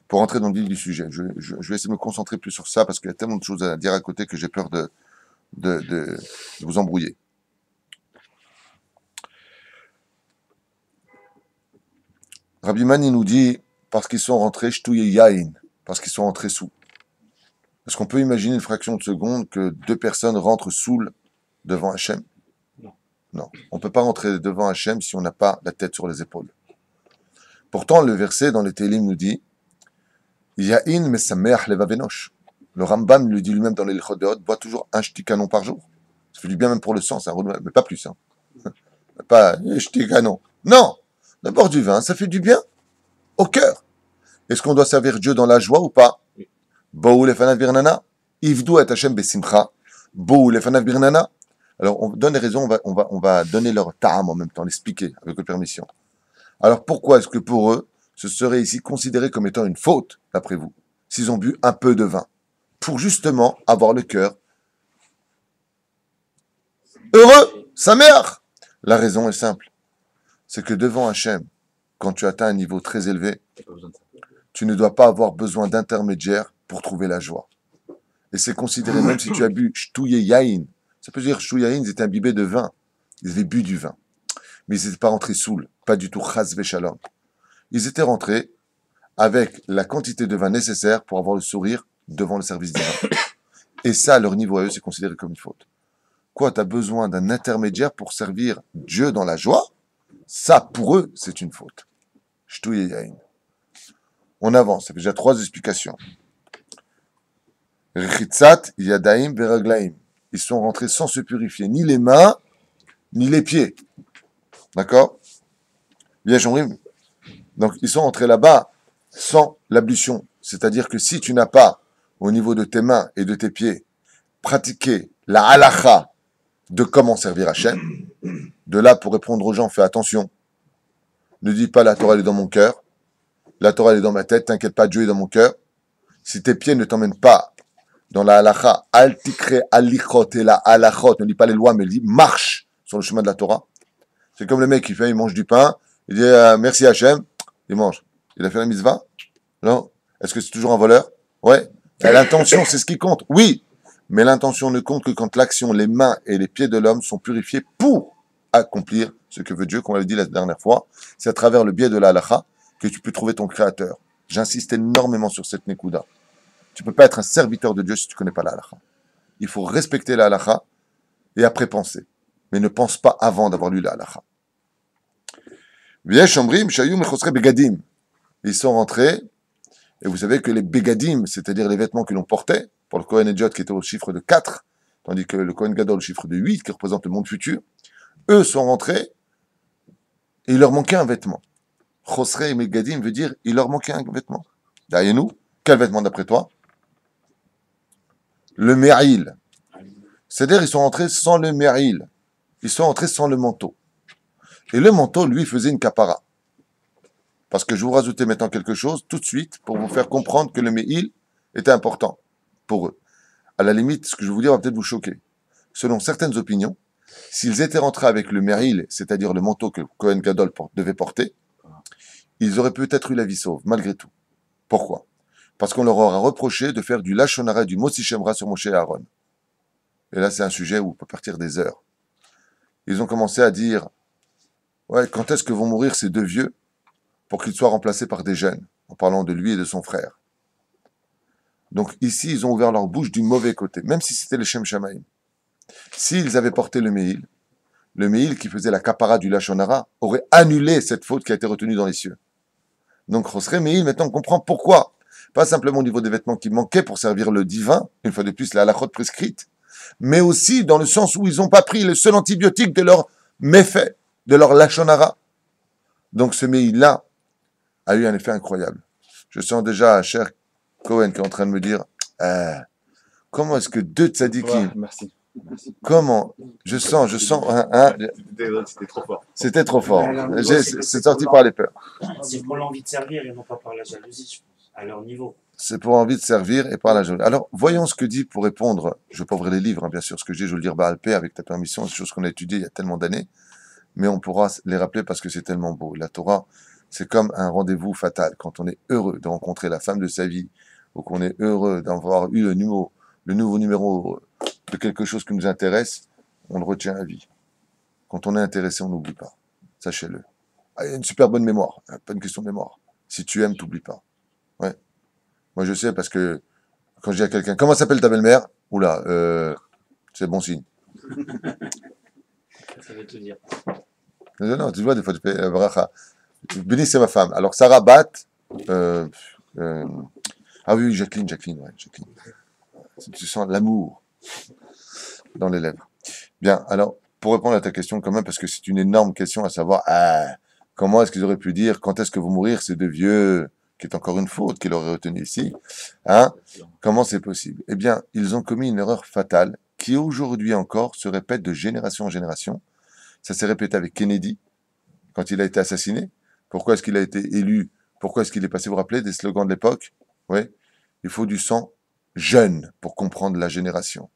Speaker 1: pour rentrer dans le vif du sujet. Je vais essayer de me concentrer plus sur ça parce qu'il y a tellement de choses à dire à côté que j'ai peur de vous embrouiller. Rabbi Mani nous dit, parce qu'ils sont rentrés shtouye yain, parce qu'ils sont rentrés sous. Est-ce qu'on peut imaginer une fraction de seconde que 2 personnes rentrent saoules devant Hachem? Non. On ne peut pas rentrer devant Hachem si on n'a pas la tête sur les épaules. Pourtant, le verset dans les Télim nous dit, Yain mesameach levavenosh. Le Rambam le dit lui-même dans les Lichot Deot, boit toujours un shtikanon par jour. Ça fait du bien même pour le sang, ça mais pas plus. Hein. Pas shtikanon. Non. D'abord du vin, ça fait du bien au cœur. Est-ce qu'on doit servir Dieu dans la joie ou pas? Bo'u lefanav birnana, ivdu et Hashem besimcha. Bo'u lefanav birnana. Alors on donne les raisons, on va donner leur ta'am en même temps, l'expliquer avec votre permission. Alors pourquoi est-ce que pour eux, ce serait ici considéré comme étant une faute, d'après vous, s'ils ont bu un peu de vin, pour justement avoir le cœur heureux, sa mère? La raison est simple. C'est que devant Hachem, quand tu atteins un niveau très élevé, tu ne dois pas avoir besoin d'intermédiaire pour trouver la joie. Et c'est considéré, même si tu as bu shtouye yain, ça peut dire shtouye yain, ils étaient imbibés de vin. Ils avaient bu du vin. Mais ils n'étaient pas rentrés saouls, pas du tout chas v'shalom. Ils étaient rentrés avec la quantité de vin nécessaire pour avoir le sourire devant le service divin. Et ça, à leur niveau à eux, c'est considéré comme une faute. Quoi, tu as besoin d'un intermédiaire pour servir Dieu dans la joie? Ça, pour eux, c'est une faute. Shtou yayin. On avance, ça fait déjà 3 explications. Rechitzat yadaim veraglaim. Ils sont rentrés sans se purifier, ni les mains, ni les pieds. D'accord? Bien, Shomrim. Donc, ils sont rentrés là-bas sans l'ablution. C'est-à-dire que si tu n'as pas, au niveau de tes mains et de tes pieds, pratiqué la halacha de comment servir Hachem, de là, pour répondre aux gens, fais attention. Ne dis pas la Torah elle est dans mon cœur, la Torah elle est dans ma tête, t'inquiète pas, Dieu est dans mon cœur. Si tes pieds ne t'emmènent pas dans la halacha, al tikre alichot et la halachot, ne lis pas les lois, mais dis marche sur le chemin de la Torah. C'est comme le mec qui fait, il mange du pain, il dit merci Hachem, il mange. Il a fait la mitzvah? Non. Est-ce que c'est toujours un voleur? Ouais. Et l'intention, c'est ce qui compte. Oui. Mais l'intention ne compte que quand l'action, les mains et les pieds de l'homme sont purifiés pour accomplir ce que veut Dieu, comme on l'a dit la dernière fois. C'est à travers le biais de la halakha que tu peux trouver ton créateur. J'insiste énormément sur cette nekuda. Tu ne peux pas être un serviteur de Dieu si tu ne connais pas la halakha. Il faut respecter la halakha et après penser. Mais ne pense pas avant d'avoir lu la halakha. Ils sont rentrés, et vous savez que les begadim, c'est-à-dire les vêtements que l'on portait, pour le Kohen Hedjot qui était au chiffre de 4, tandis que le Kohen Gadol au chiffre de 8, qui représente le monde futur, eux sont rentrés, et il leur manquait un vêtement. Chosre et Megadim veut dire, il leur manquait un vêtement. Derrière nous, quel vêtement d'après toi? Le Meril. C'est-à-dire, ils sont rentrés sans le Meril. Ils sont rentrés sans le manteau. Et le manteau, lui, faisait une capara. Parce que je vous rajoutais maintenant quelque chose, tout de suite, pour vous faire comprendre que le Me'il était important pour eux. À la limite, ce que je vais vous dire va peut-être vous choquer. Selon certaines opinions, s'ils étaient rentrés avec le Meril, c'est-à-dire le manteau que Kohen Gadol devait porter, ils auraient peut-être eu la vie sauve, malgré tout. Pourquoi? Parce qu'on leur aura reproché de faire du Lachon Hara, du Motzi Shemra sur Moshe et Aaron. Et là, c'est un sujet où on peut partir des heures. Ils ont commencé à dire, ouais, quand est-ce que vont mourir ces deux vieux pour qu'ils soient remplacés par des jeunes, en parlant de lui et de son frère. Donc ici, ils ont ouvert leur bouche du mauvais côté, même si c'était les Shem Shamaim. S'ils avaient porté le Me'il qui faisait la capara du Lachon Hara, aurait annulé cette faute qui a été retenue dans les cieux. Donc Chosre Me'il, maintenant on comprend pourquoi. Pas simplement au niveau des vêtements qui manquaient pour servir le divin, une fois de plus la halachot prescrite, mais aussi dans le sens où ils n'ont pas pris le seul antibiotique de leur méfait, de leur Lachon Hara. Donc ce Me'il-là a eu un effet incroyable. Je sens déjà cher Cohen qui est en train de me dire comment est-ce que deux tzadikim...
Speaker 3: Merci.
Speaker 1: Comment je sens,
Speaker 3: C'était trop fort.
Speaker 1: C'était trop fort. C'est sorti par les peurs.
Speaker 4: C'est pour l'envie de servir et non pas par la jalousie, je pense, à leur niveau.
Speaker 1: C'est pour envie de servir et par la jalousie. Alors, voyons ce que dit pour répondre. Je ne vais pas ouvrir les livres, hein, bien sûr. Ce que je dis, je vais le dire Baal Pé avec ta permission. C'est des choses qu'on a étudiées il y a tellement d'années. Mais on pourra les rappeler parce que c'est tellement beau. La Torah, c'est comme un rendez-vous fatal. Quand on est heureux de rencontrer la femme de sa vie, ou qu'on est heureux d'avoir eu le nouveau numéro de quelque chose qui nous intéresse, on le retient à vie. Quand on est intéressé, on n'oublie pas. Sachez-le. Ah, il y a une super bonne mémoire. Pas une question de mémoire. Si tu aimes, t'oublies pas. Ouais. Moi, je sais parce que quand je dis à quelqu'un, comment s'appelle ta belle-mère? Oula, c'est bon signe.
Speaker 4: Ça veut tout dire.
Speaker 1: Non, tu vois, des fois, tu fais bracha. Béni, c'est ma femme. Alors, Sarah Bat, ah oui, Jacqueline. Tu sens l'amour dans les lèvres. Bien, alors, pour répondre à ta question quand même, parce que c'est une énorme question à savoir, comment est-ce qu'ils auraient pu dire, quand est-ce que vont mourir ces deux vieux, qui est encore une faute qu'il aurait retenue ici, hein? Comment c'est possible? Eh bien, ils ont commis une erreur fatale, qui aujourd'hui encore se répète de génération en génération. Ça s'est répété avec Kennedy, quand il a été assassiné. Pourquoi est-ce qu'il a été élu? Pourquoi est-ce qu'il est passé? Vous vous rappelez des slogans de l'époque? Oui. Il faut du sang jeune pour comprendre la génération.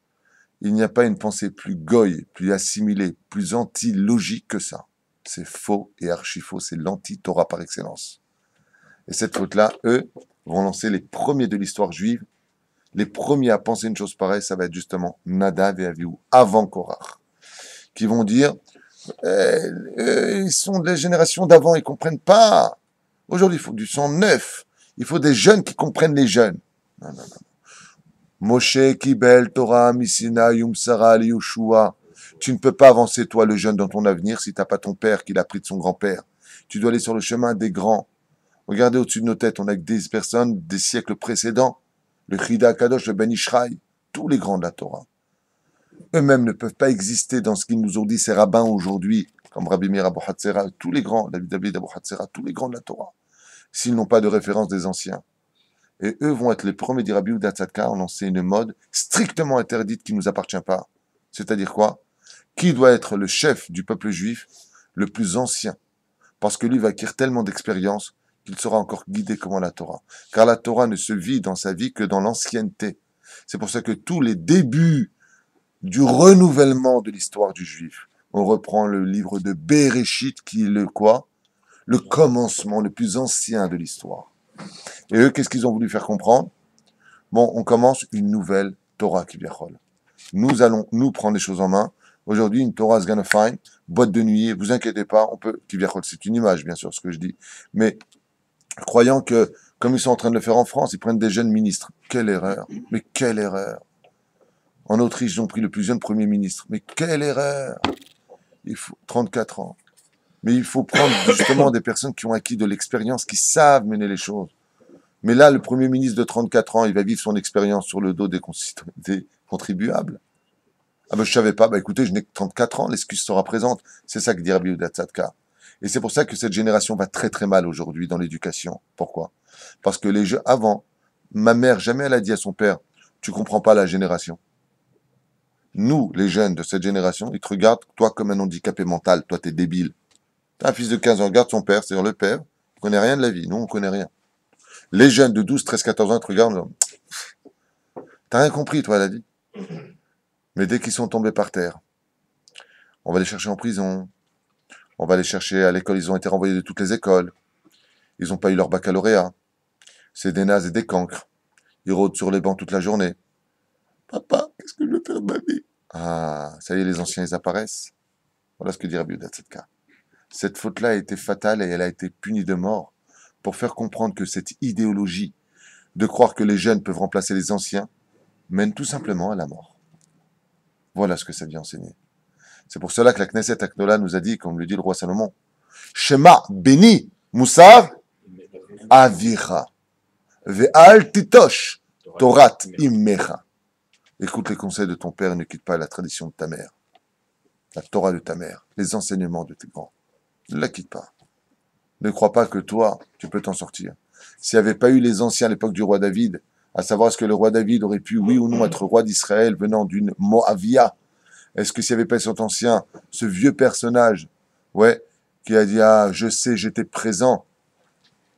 Speaker 1: Il n'y a pas une pensée plus goy, plus assimilée, plus anti-logique que ça. C'est faux et archi-faux, c'est l'anti-Torah par excellence. Et cette faute-là, eux, vont lancer les premiers de l'histoire juive. Les premiers à penser une chose pareille, ça va être justement Nadav et Avihu, avant Korach, qui vont dire ils sont des générations d'avant, ils ne comprennent pas. Aujourd'hui, il faut du sang neuf. Il faut des jeunes qui comprennent les jeunes. Non. Moshe Kibel Torah Misina Yumsara Yoshua. Tu ne peux pas avancer, toi, le jeune, dans ton avenir si tu n'as pas ton père qui l'a pris de son grand-père. Tu dois aller sur le chemin des grands. Regardez au-dessus de nos têtes, on a que des personnes des siècles précédents. Le Chida Kadosh, le Ben Ishraï, tous les grands de la Torah. Eux-mêmes ne peuvent pas exister dans ce qu'ils nous ont dit ces rabbins aujourd'hui, comme Rabbi Meir Abou Hatzera, tous les grands, David Abou Hatzera, tous les grands de la Torah, s'ils n'ont pas de référence des anciens. Et eux vont être les premiers, dit Rabbi Yehuda Tzadka, à lancer une mode strictement interdite qui ne nous appartient pas. C'est-à-dire quoi? Qui doit être le chef du peuple juif le plus ancien? Parce que lui va acquérir tellement d'expérience qu'il sera encore guidé comme la Torah. Car la Torah ne se vit dans sa vie que dans l'ancienneté. C'est pour ça que tous les débuts du renouvellement de l'histoire du juif, on reprend le livre de Bereshit qui est le quoi? Le commencement le plus ancien de l'histoire. Et eux, qu'est-ce qu'ils ont voulu faire comprendre? Bon, on commence une nouvelle Torah Kivyachol. Nous allons, nous, prendre les choses en main. Aujourd'hui, une Torah Sgan of Fine, boîte de nuit, vous inquiétez pas, on peut, Kivyachol, c'est une image, bien sûr, ce que je dis. Mais, croyant que, comme ils sont en train de le faire en France, ils prennent des jeunes ministres. Quelle erreur! Mais quelle erreur! En Autriche, ils ont pris le plus jeune premier ministre. Mais quelle erreur! Il faut 34 ans. Mais il faut prendre justement des personnes qui ont acquis de l'expérience, qui savent mener les choses. Mais là, le Premier ministre de 34 ans, il va vivre son expérience sur le dos des contribuables. Ah ben je savais pas, bah écoutez, je n'ai que 34 ans, l'excuse sera présente. C'est ça que dit Rabbi Yehuda Tzadka. Et c'est pour ça que cette génération va très très mal aujourd'hui dans l'éducation. Pourquoi? Parce que les jeux, avant, ma mère, jamais elle a dit à son père, tu comprends pas la génération. Nous, les jeunes de cette génération, ils te regardent, toi, comme un handicapé mental, toi, t'es débile. T'as un fils de 15 ans, regarde son père, c'est-à-dire le père, il connaît rien de la vie, nous, on connaît rien. Les jeunes de 12, 13, 14 ans te regardent, t'as rien compris, toi, elle a dit. Mais dès qu'ils sont tombés par terre, on va les chercher en prison, on va les chercher à l'école, ils ont été renvoyés de toutes les écoles, ils n'ont pas eu leur baccalauréat, c'est des nazes et des cancres, ils rôdent sur les bancs toute la journée. Papa, qu'est-ce que je vais faire de ma vie? Ah, ça y est, les anciens, ils apparaissent. Voilà ce que dit Rabbi Yehuda Tzadka. Cette faute-là a été fatale et elle a été punie de mort pour faire comprendre que cette idéologie de croire que les jeunes peuvent remplacer les anciens mène tout simplement à la mort. Voilà ce que ça vient enseigner. C'est pour cela que la Knesset Akdola nous a dit, comme le dit le roi Salomon, Shema Beni Moussar Avira Ve'al Titosh Torat Immecha. Écoute les conseils de ton père et ne quitte pas la tradition de ta mère, la Torah de ta mère, les enseignements de tes grands. Ne la quitte pas. Ne crois pas que toi, tu peux t'en sortir. S'il n'y avait pas eu les anciens à l'époque du roi David, à savoir est-ce que le roi David aurait pu, oui ou non, être roi d'Israël venant d'une Moavia? Est-ce que s'il n'y avait pas cet ancien, ce vieux personnage, ouais, qui a dit, ah, je sais, j'étais présent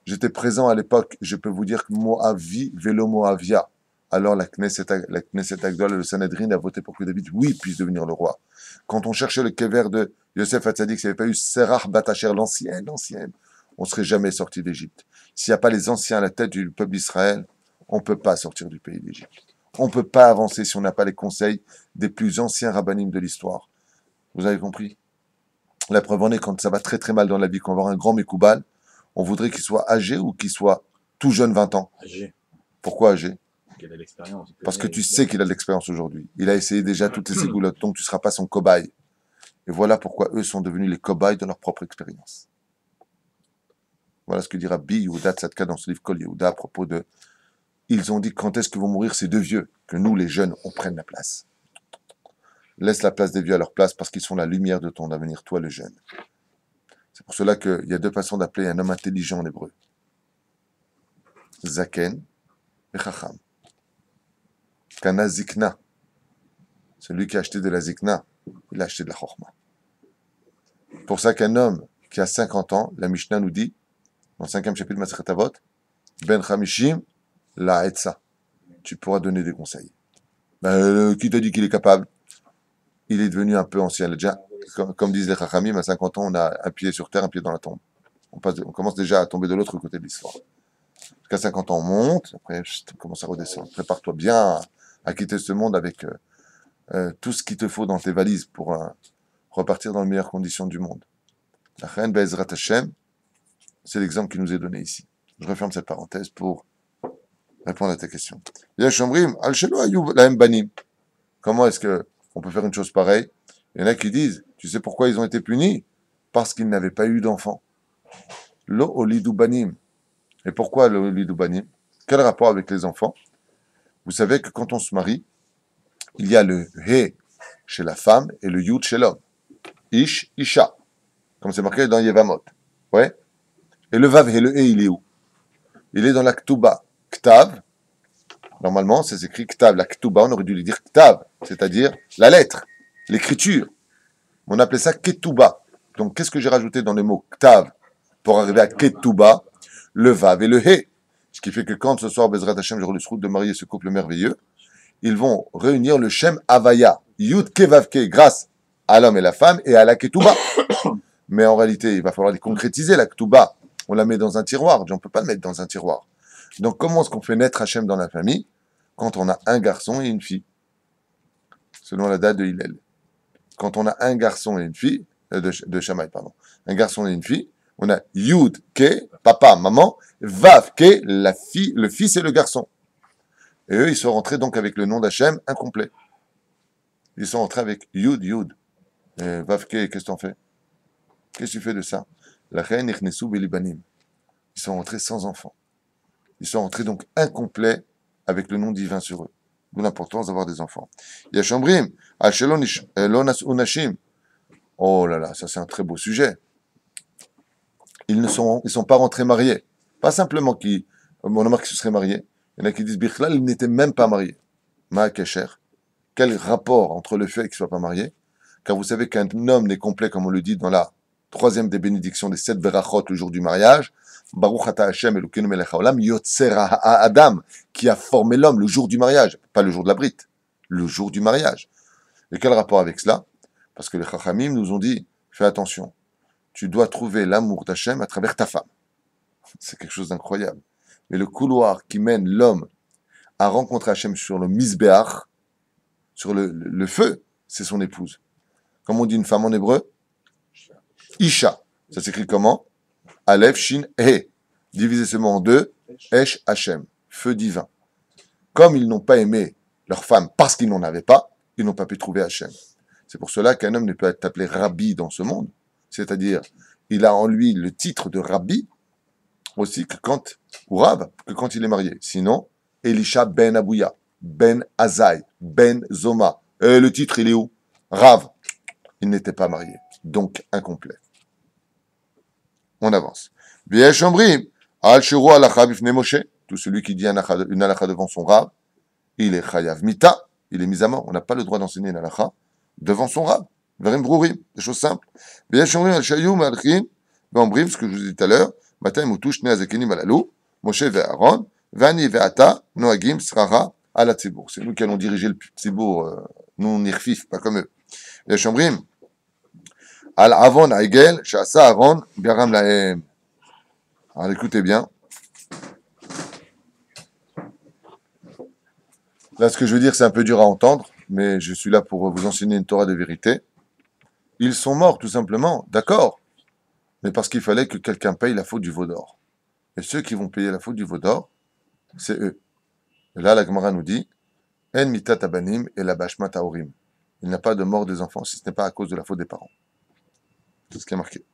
Speaker 1: à l'époque, je peux vous dire que Moavi, vélo Moavia. Alors la Knesset Agdol, le Sanhedrin a voté pour que David, oui, puisse devenir le roi. Quand on cherchait le kever de Yosef Hatzadik, s'il n'y avait pas eu Serach Batacher, l'ancienne, on ne serait jamais sorti d'Égypte. S'il n'y a pas les anciens à la tête du peuple d'Israël, on ne peut pas sortir du pays d'Égypte. On ne peut pas avancer si on n'a pas les conseils des plus anciens rabbinim de l'histoire. Vous avez compris? La preuve en est, quand ça va très très mal dans la vie, quand on va avoir un grand Mekoubal, on voudrait qu'il soit âgé ou qu'il soit tout jeune, 20 ans.
Speaker 3: Âgé.
Speaker 1: Pourquoi âgé?
Speaker 3: Il a de l'expérience.
Speaker 1: Parce que tu sais qu'il a de l'expérience aujourd'hui. Il a essayé déjà toutes les égoulottes, donc tu ne seras pas son cobaye. Et voilà pourquoi eux sont devenus les cobayes de leur propre expérience. Voilà ce que dit Rabbi Yehuda Tzadka dans ce livre Kol Yehuda à propos de... Ils ont dit quand est-ce qu'ils vont mourir ces deux vieux? Que nous, les jeunes, on prenne la place. Laisse la place des vieux à leur place parce qu'ils sont la lumière de ton avenir, toi le jeune. C'est pour cela qu'il y a deux façons d'appeler un homme intelligent en hébreu. Zaken et Chacham. Kana Zikna. Celui qui a acheté de la Zikna, il a acheté de la Chochma. Pour ça qu'un homme qui a 50 ans, la Mishnah nous dit, dans le 5e chapitre de Masechet Avot, Ben Chamishim, la Etza. Tu pourras donner des conseils. Qui t'a dit qu'il est capable? Il est devenu un peu ancien. Déjà, comme disent les Chachamim, à 50 ans, on a un pied sur terre, un pied dans la tombe. On commence déjà à tomber de l'autre côté de l'histoire. Jusqu'à 50 ans, on monte, après, on commence à redescendre. Prépare-toi bien à quitter ce monde avec tout ce qu'il te faut dans tes valises pour repartir dans les meilleures conditions du monde. La Reine Be'ezrat Hashem, c'est l'exemple qui nous est donné ici. Je referme cette parenthèse pour répondre à ta question. Comment est-ce qu'on peut faire une chose pareille? Il y en a qui disent, tu sais pourquoi ils ont été punis? Parce qu'ils n'avaient pas eu d'enfants. Lo olidu banim. Et pourquoi le olidu banim? Quel rapport avec les enfants? Vous savez que quand on se marie, il y a le he chez la femme et le yud chez l'homme. Ish, isha. Comme c'est marqué dans Yevamot. Ouais. Et le vav et le he, il est où? Il est dans la ktuba. Ktav. Normalement, c'est écrit ktav. La ktuba, on aurait dû lui dire ktav, c'est-à-dire la lettre, l'écriture. On appelait ça ketuba. Donc, qu'est-ce que j'ai rajouté dans le mot ktav pour arriver à ketuba? Le vav et le he. Ce qui fait que quand ce soir, Bezrat Hashem, j'aurai le souhait de marier ce couple merveilleux, ils vont réunir le Shem Havaya, Yud Ke Vav Ke, grâce à l'homme et la femme et à la Ketouba. Mais en réalité, il va falloir les concrétiser, la Ketouba. On la met dans un tiroir, on ne peut pas le mettre dans un tiroir. Donc comment est-ce qu'on fait naître Hachem dans la famille? Quand on a un garçon et une fille, selon la date de Hillel. Quand on a un garçon et une fille, de Shammai, pardon, un garçon et une fille, on a Yud Ke, papa, maman, Vav Ke, la fille, le fils et le garçon. Et eux, ils sont rentrés donc avec le nom d'Hachem incomplet. Ils sont rentrés avec Yud, Yud. Et Vavke, qu'est-ce que t'en fais? Qu'est-ce que tu fais de ça? La reine Ichnesu Belibanim. Ils sont rentrés sans enfants. Ils sont rentrés donc incomplets avec le nom divin sur eux. D'où l'importance d'avoir des enfants. Yashambrim, Al-Shelon Lonas Unashim. Oh là là, ça c'est un très beau sujet. Ils ne sont pas rentrés mariés. Pas simplement qu'ils, on remarque qu'ils se seraient mariés. Il y en a qui disent, Bichlal, ils n'étaient même pas mariés. Ma'akesher. Quel rapport entre le fait qu'ils ne soient pas mariés? Car vous savez qu'un homme n'est complet, comme on le dit dans la troisième des bénédictions des 7 berachot, le jour du mariage. Baruch ata Hashem Elokeinu melech haolam, yotzer Adam, qui a formé l'homme le jour du mariage. Pas le jour de la brite, le jour du mariage. Et quel rapport avec cela? Parce que les Chachamim nous ont dit, fais attention, tu dois trouver l'amour d'Hachem à travers ta femme. C'est quelque chose d'incroyable. Mais le couloir qui mène l'homme à rencontrer Hachem sur le misbéach, sur le feu, c'est son épouse. Comme on dit une femme en hébreu, Isha. Ça s'écrit comment? Aleph, Shin, He. Divisé seulement en deux, Esh, Hachem. Feu divin. Comme ils n'ont pas aimé leur femme parce qu'ils n'en avaient pas, ils n'ont pas pu trouver Hachem. C'est pour cela qu'un homme ne peut être appelé Rabbi dans ce monde. C'est-à-dire, il a en lui le titre de Rabbi, aussi que quand, ou Rav, que quand il est marié. Sinon, Elisha ben Abouya, ben Azaï, ben Zoma. Le titre, il est où? Rav. Il n'était pas marié, donc incomplet. On avance. V'yesh omrim, al shiro halacha bifnei Moshe. Tout celui qui dit une halacha devant son Rav, il est chayav mita, il est mis à mort. On n'a pas le droit d'enseigner une halacha devant son Rav. Verim brourim, des choses simples. V'yesh omrim al shayu malchim, ve'omrim, ce que je vous ai dit tout à l'heure, matin mutush ne azakenim alalou, Moshe ve'Aaron, ve'ani ve'ata, noagim srara ala tzibour. C'est nous qui allons diriger le tzibour, nous nirfif, pas comme eux. V'yesh omrim, al avon aigel, sha'asa Aaron, garam lahem. Alors écoutez bien. Là, ce que je veux dire, c'est un peu dur à entendre, mais je suis là pour vous enseigner une Torah de vérité. Ils sont morts, tout simplement, d'accord, mais parce qu'il fallait que quelqu'un paye la faute du veau d'or. Et ceux qui vont payer la faute du veau d'or, c'est eux. Et là, la Gemara nous dit, En mitat abanim et la bashmat haorim. Il n'y a pas de mort des enfants si ce n'est pas à cause de la faute des parents. C'est ce qui est marqué.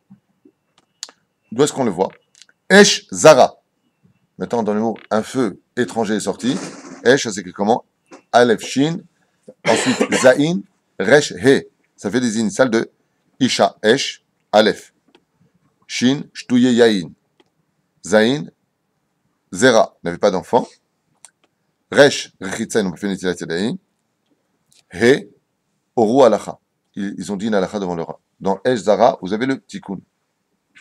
Speaker 1: D'où est-ce qu'on le voit? Esh Zara. Maintenant, dans le mot un feu étranger est sorti. Esh, ça s'écrit comment? Aleph Shin. Ensuite, Zain, Resh He. Ça fait des initiales de Isha, Esh, Aleph. Shin, Shtouye Yain. Zain, Zera. N'avait pas d'enfant. Resh, Rechitzain, on peut faire une initiale Yain. He, Oru Alacha. Ils ont dit une Alacha devant leur. Dans Esh Zara, vous avez le Tikkun.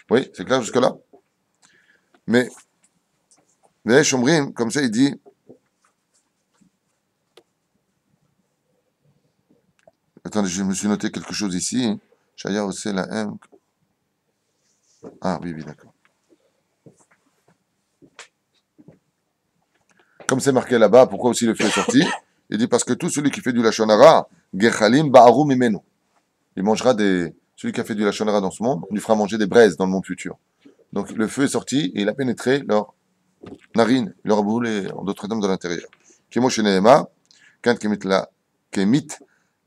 Speaker 1: Oui, c'est clair jusque-là? Mais, Esh Omrim, comme ça, il dit, attendez, je me suis noté quelque chose ici. Shaya Ose la M. Ah oui, d'accord. Comme c'est marqué là-bas, pourquoi aussi le feu est sorti? Il dit parce que tout celui qui fait du Lachon Hara, Gechalim Ba'aru Mimenu. Il mangera celui qui a fait du Lachon Hara dans ce monde, on lui fera manger des braises dans le monde futur. Donc le feu est sorti et il a pénétré leur narine, il leur a brûlé en d'autres termes de l'intérieur. Kemo Shenehema, quand Kemit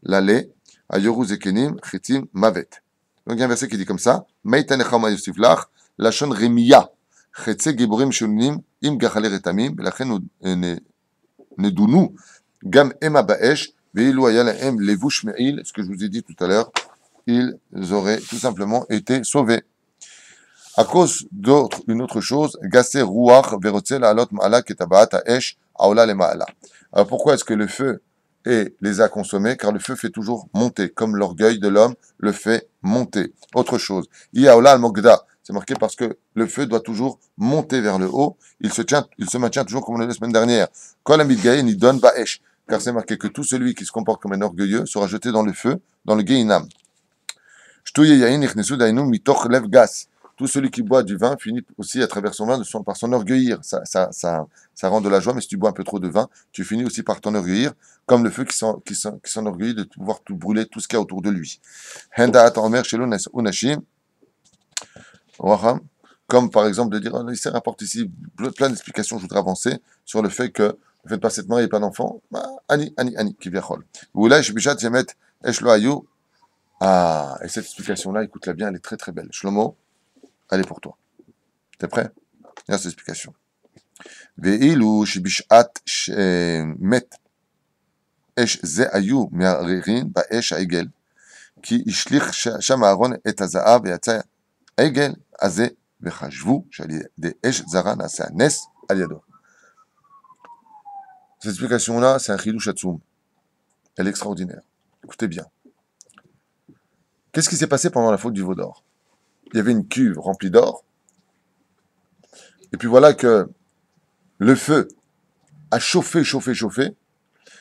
Speaker 1: Lale, Ayoru zekenim chitim mavet. Donc il y a un verset qui dit comme ça, Meitanecha ma yosif lach, lachon remiya, chetze giborim shunim, im gachale retamim, ולכן נדונו גם המה באש, ואילו היה להם לבוש מעיל, ce que je vous ai dit tout à l'heure, ils auraient tout simplement été sauvés. À cause d'une autre chose, Gassé Ruach Verotze La'alot Ma'ala Ketabaat Ha'esh Aola Le Ma'ala. Alors pourquoi est-ce que le feu les a consommés? Car le feu fait toujours monter, comme l'orgueil de l'homme le fait monter. Autre chose, Iaola Al-Mogda, c'est marqué parce que le feu doit toujours monter vers le haut, il se maintient toujours comme on l'a dit la semaine dernière. Kol Amidgaye Nidon Ba'esh, car c'est marqué que tout celui qui se comporte comme un orgueilleux sera jeté dans le feu, dans le Gehinam. Shtuye Yain Ichnesu Dainu Mitoch Lev Gas. Tout celui qui boit du vin finit aussi à travers son vin par s'en orgueillir. Ça rend de la joie, mais si tu bois un peu trop de vin, tu finis aussi par t'en orgueillir, comme le feu qui s'enorgueillit de pouvoir tout brûler, tout ce qu'il y a autour de lui. Comme par exemple de dire, il se rapporte ici plein d'explications, je voudrais avancer sur le fait que ne faites pas cette mari et pas d'enfant. Ani, qui vient chol. Ou là, je bijat jemet eshlo ayou. Ah, et cette explication-là, écoute-la bien, elle est très très belle. Shlomo, elle est pour toi. T'es prêt? Il y a cette explication. Ve'ilu shibishat met esh ze ayu me'aririn ba'esh ha'egel ki ishlich sham Aaron et haza'av ve'yatza ha'egel hazeh vechashvu shali de esh zara na'aseh nes al yado. Cette explication-là, c'est un chidush atzum. Elle est extraordinaire. Écoutez bien. Qu'est-ce qui s'est passé pendant la faute du veau d'or? Il y avait une cuve remplie d'or. Et puis voilà que le feu a chauffé.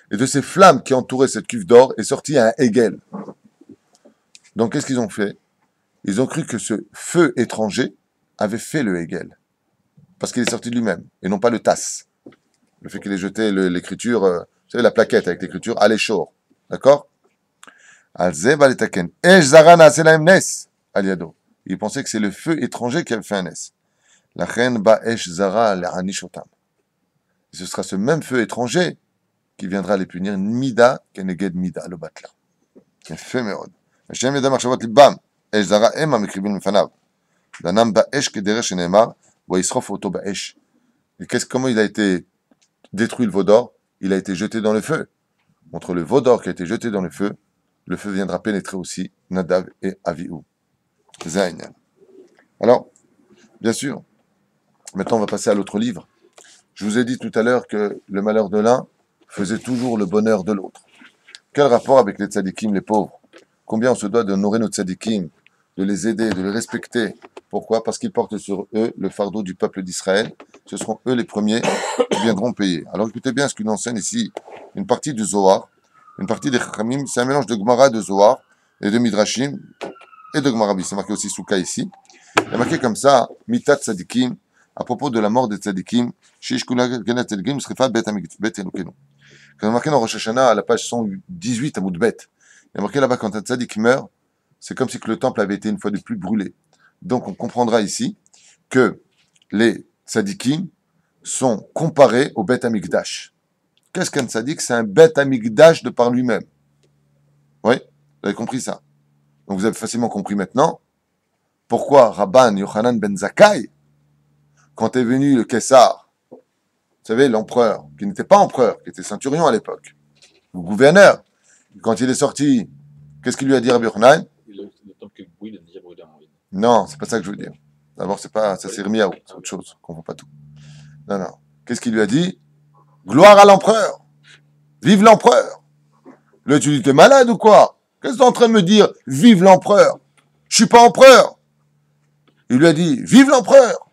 Speaker 1: Et de ces flammes qui entouraient cette cuve d'or est sorti un hegel. Donc qu'est-ce qu'ils ont fait? Ils ont cru que ce feu étranger avait fait le hegel. Parce qu'il est sorti de lui-même, et non pas le tas. Le fait qu'il ait jeté l'écriture, vous savez, la plaquette avec l'écriture, à l'échor. D'accord? Il pensait que c'est le feu étranger qui avait fait un nes. La reine ba'esh zara le'anishotam. Ce sera ce même feu étranger qui viendra les punir. Mida keneged mida le batla. יפה מאוד. השם ידע מחשבות ליבם. אש זרה הם המקריבים לפניו. דנם באש כדרך שנאמר, ויסחוף אותו באש. Et comment il a été détruit le veau d'or? Il a été jeté dans le feu. Contre le veau d'or qui a été jeté dans le feu viendra pénétrer aussi Nadav et Avihu. Zainyan. Alors, bien sûr, maintenant on va passer à l'autre livre. Je vous ai dit tout à l'heure que le malheur de l'un faisait toujours le bonheur de l'autre. Quel rapport avec les tzadikim, les pauvres? Combien on se doit d'honorer nos tzadikim, de les aider, de les respecter. Pourquoi? Parce qu'ils portent sur eux le fardeau du peuple d'Israël. Ce seront eux les premiers qui viendront payer. Alors écoutez bien ce qu'il enseigne ici. Une partie du Zohar, une partie des Chachamim, c'est un mélange de Gemara, de Zohar, et de Midrashim, et de Gemara. C'est marqué aussi Souka ici. Il est marqué comme ça, Mitat Tzadikim, à propos de la mort des Tzadikim, Shishkula Gena Tzadikim, Srifa Bet Elokenu. Quand on a marqué dans Rosh Hashanah, à la page 118 à Moudbet, il y a marqué là-bas, quand un Tzadik meurt, c'est comme si que le temple avait été une fois de plus brûlé. Donc on comprendra ici que les Tzadikim sont comparés au Bet Amikdash. Qu'est-ce qu'un Tzadik? C'est un Bet Amikdash de par lui-même. Oui, vous avez compris ça. Donc vous avez facilement compris maintenant pourquoi Rabban Yochanan ben Zakkai, quand est venu le Kessar, vous savez, l'empereur, qui n'était pas empereur, qui était centurion à l'époque, ou gouverneur, quand il est sorti, qu'est-ce qu'il lui a dit Rabbi Yochanan? Non, c'est pas ça que je veux dire. D'abord, c'est pas, ça c'est Irmiyahu, c'est autre chose, on comprend pas tout. Non. Qu'est-ce qu'il lui a dit? Gloire à l'empereur! Vive l'empereur! Là, tu dis, t'es malade ou quoi? Qu'est-ce que t'es en train de me dire? Vive l'empereur! Je suis pas empereur! Il lui a dit, vive l'empereur!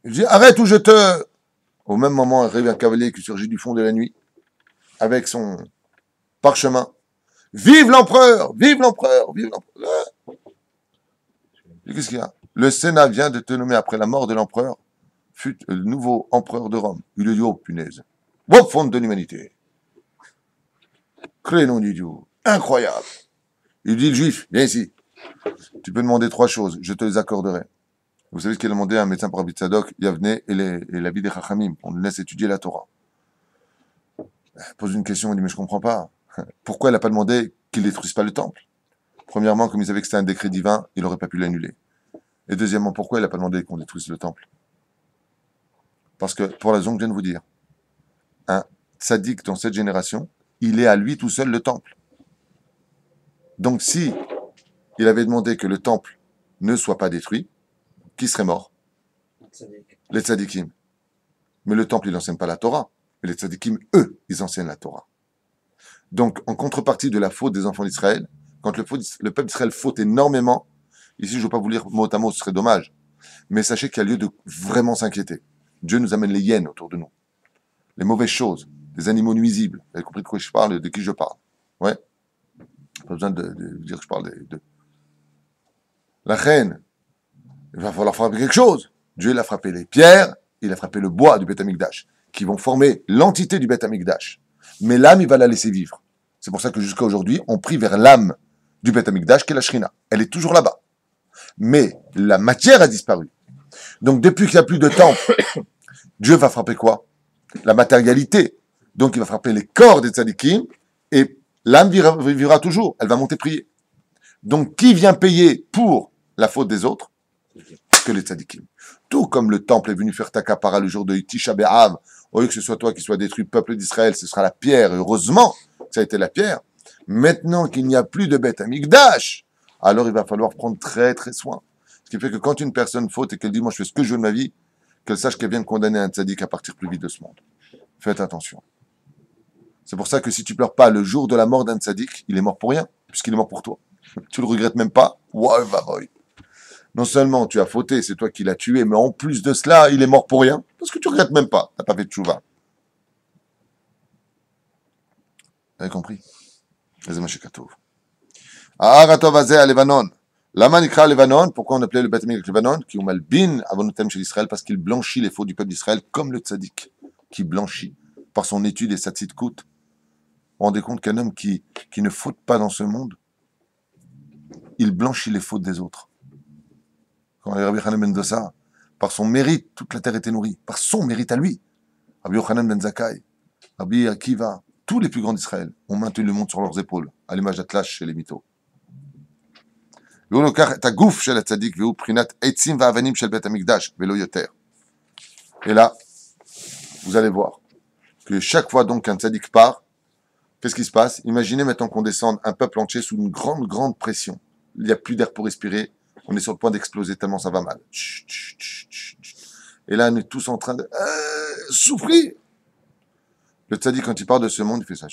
Speaker 1: Il dit, arrête ou je te... Au même moment, arrive un cavalier qui surgit du fond de la nuit, avec son parchemin. Vive l'empereur! Vive l'empereur! Vive l'empereur! Qu'est-ce qu'il y a? Le Sénat vient de te nommer après la mort de l'empereur, fut le nouveau empereur de Rome. Il lui dit, oh punaise, au fond de l'humanité. Crénom du Dieu, incroyable. Il dit, le juif, viens ici. Tu peux demander 3 choses, je te les accorderai. Vous savez ce qu'il a demandé à un médecin pour Rabbi Tzadok, Yavne et la vie des Chachamim. On le laisse étudier la Torah. Il pose une question, il dit, mais je comprends pas. Pourquoi il n'a pas demandé qu'ils ne détruisent pas le temple. Premièrement, comme ils savaient que c'était un décret divin, il n'aurait pas pu l'annuler. Et deuxièmement, pourquoi il n'a pas demandé qu'on détruise le temple? Parce que, pour la raison que je viens de vous dire, un tzaddik dans cette génération, il est à lui tout seul le temple. Donc si il avait demandé que le temple ne soit pas détruit, qui serait mort? Les tzaddikim. Mais le temple, il n'enseigne pas la Torah. Mais les tzaddikim, eux, ils enseignent la Torah. Donc, en contrepartie de la faute des enfants d'Israël, quand le peuple d'Israël faute énormément, ici je ne veux pas vous lire mot à mot, ce serait dommage, mais sachez qu'il y a lieu de vraiment s'inquiéter. Dieu nous amène les hyènes autour de nous, les mauvaises choses, les animaux nuisibles. Vous avez compris de quoi je parle, de qui je parle? Ouais. Pas besoin de dire que je parle de... La reine, il va falloir frapper quelque chose. Dieu, il a frappé les pierres, il a frappé le bois du Beth Amikdash, qui vont former l'entité du Beth Amikdash. Mais l'âme, il va la laisser vivre. C'est pour ça que jusqu'à aujourd'hui, on prie vers l'âme du Beth Amikdash, qui est la Shrina. Elle est toujours là-bas. Mais la matière a disparu. Donc depuis qu'il n'y a plus de temple, Dieu va frapper quoi? La matérialité. Donc il va frapper les corps des tzadikim, et l'âme vivra toujours. Elle va monter prier. Donc qui vient payer pour la faute des autres? Que les tzadikim. Tout comme le temple est venu faire ta kapara le jour de Tisha B'Av, au lieu que ce soit toi qui sois détruit, peuple d'Israël, ce sera la pierre. Heureusement que ça a été la pierre. Maintenant qu'il n'y a plus de Beth Amikdash, alors il va falloir prendre très très soin. Ce qui fait que quand une personne faute et qu'elle dit moi je fais ce que je veux de ma vie, qu'elle sache qu'elle vient de condamner un tzaddik à partir plus vite de ce monde. Faites attention. C'est pour ça que si tu pleures pas le jour de la mort d'un tzaddik, il est mort pour rien, puisqu'il est mort pour toi. Tu le regrettes même pas. Ouais, bah, ouais. Non seulement tu as fauté, c'est toi qui l'as tué, mais en plus de cela, il est mort pour rien, parce que tu regrettes même pas. T'as pas fait de tchouva. Vous avez compris? Aharatov azeh à Lebanon. Lama nikra Lebanon. Pourquoi on appelait le Beth Amikdash Lebanon? Qui mal bin avonotem chez l'Israël, parce qu'il blanchit les fautes du peuple d'Israël, comme le tzaddik, qui blanchit par son étude et sa tzidkout. Vous vous rendez compte qu'un homme qui ne faute pas dans ce monde, il blanchit les fautes des autres. Quand Rabbi Yochanan ben Dossa, par son mérite, toute la terre était nourrie, par son mérite à lui. Rabbi Yochanan ben Zakkai, Rabbi Akiva, tous les plus grands d'Israël ont maintenu le monde sur leurs épaules, à l'image d'Atlash chez les mythos. Et là, vous allez voir que chaque fois donc qu'un tzaddik part, qu'est-ce qui se passe? Imaginez maintenant qu'on descende un peuple entier sous une grande, grande pression. Il n'y a plus d'air pour respirer. On est sur le point d'exploser tellement ça va mal. Et là, on est tous en train de souffrir. Le tzaddik, quand il part de ce monde, il fait ça.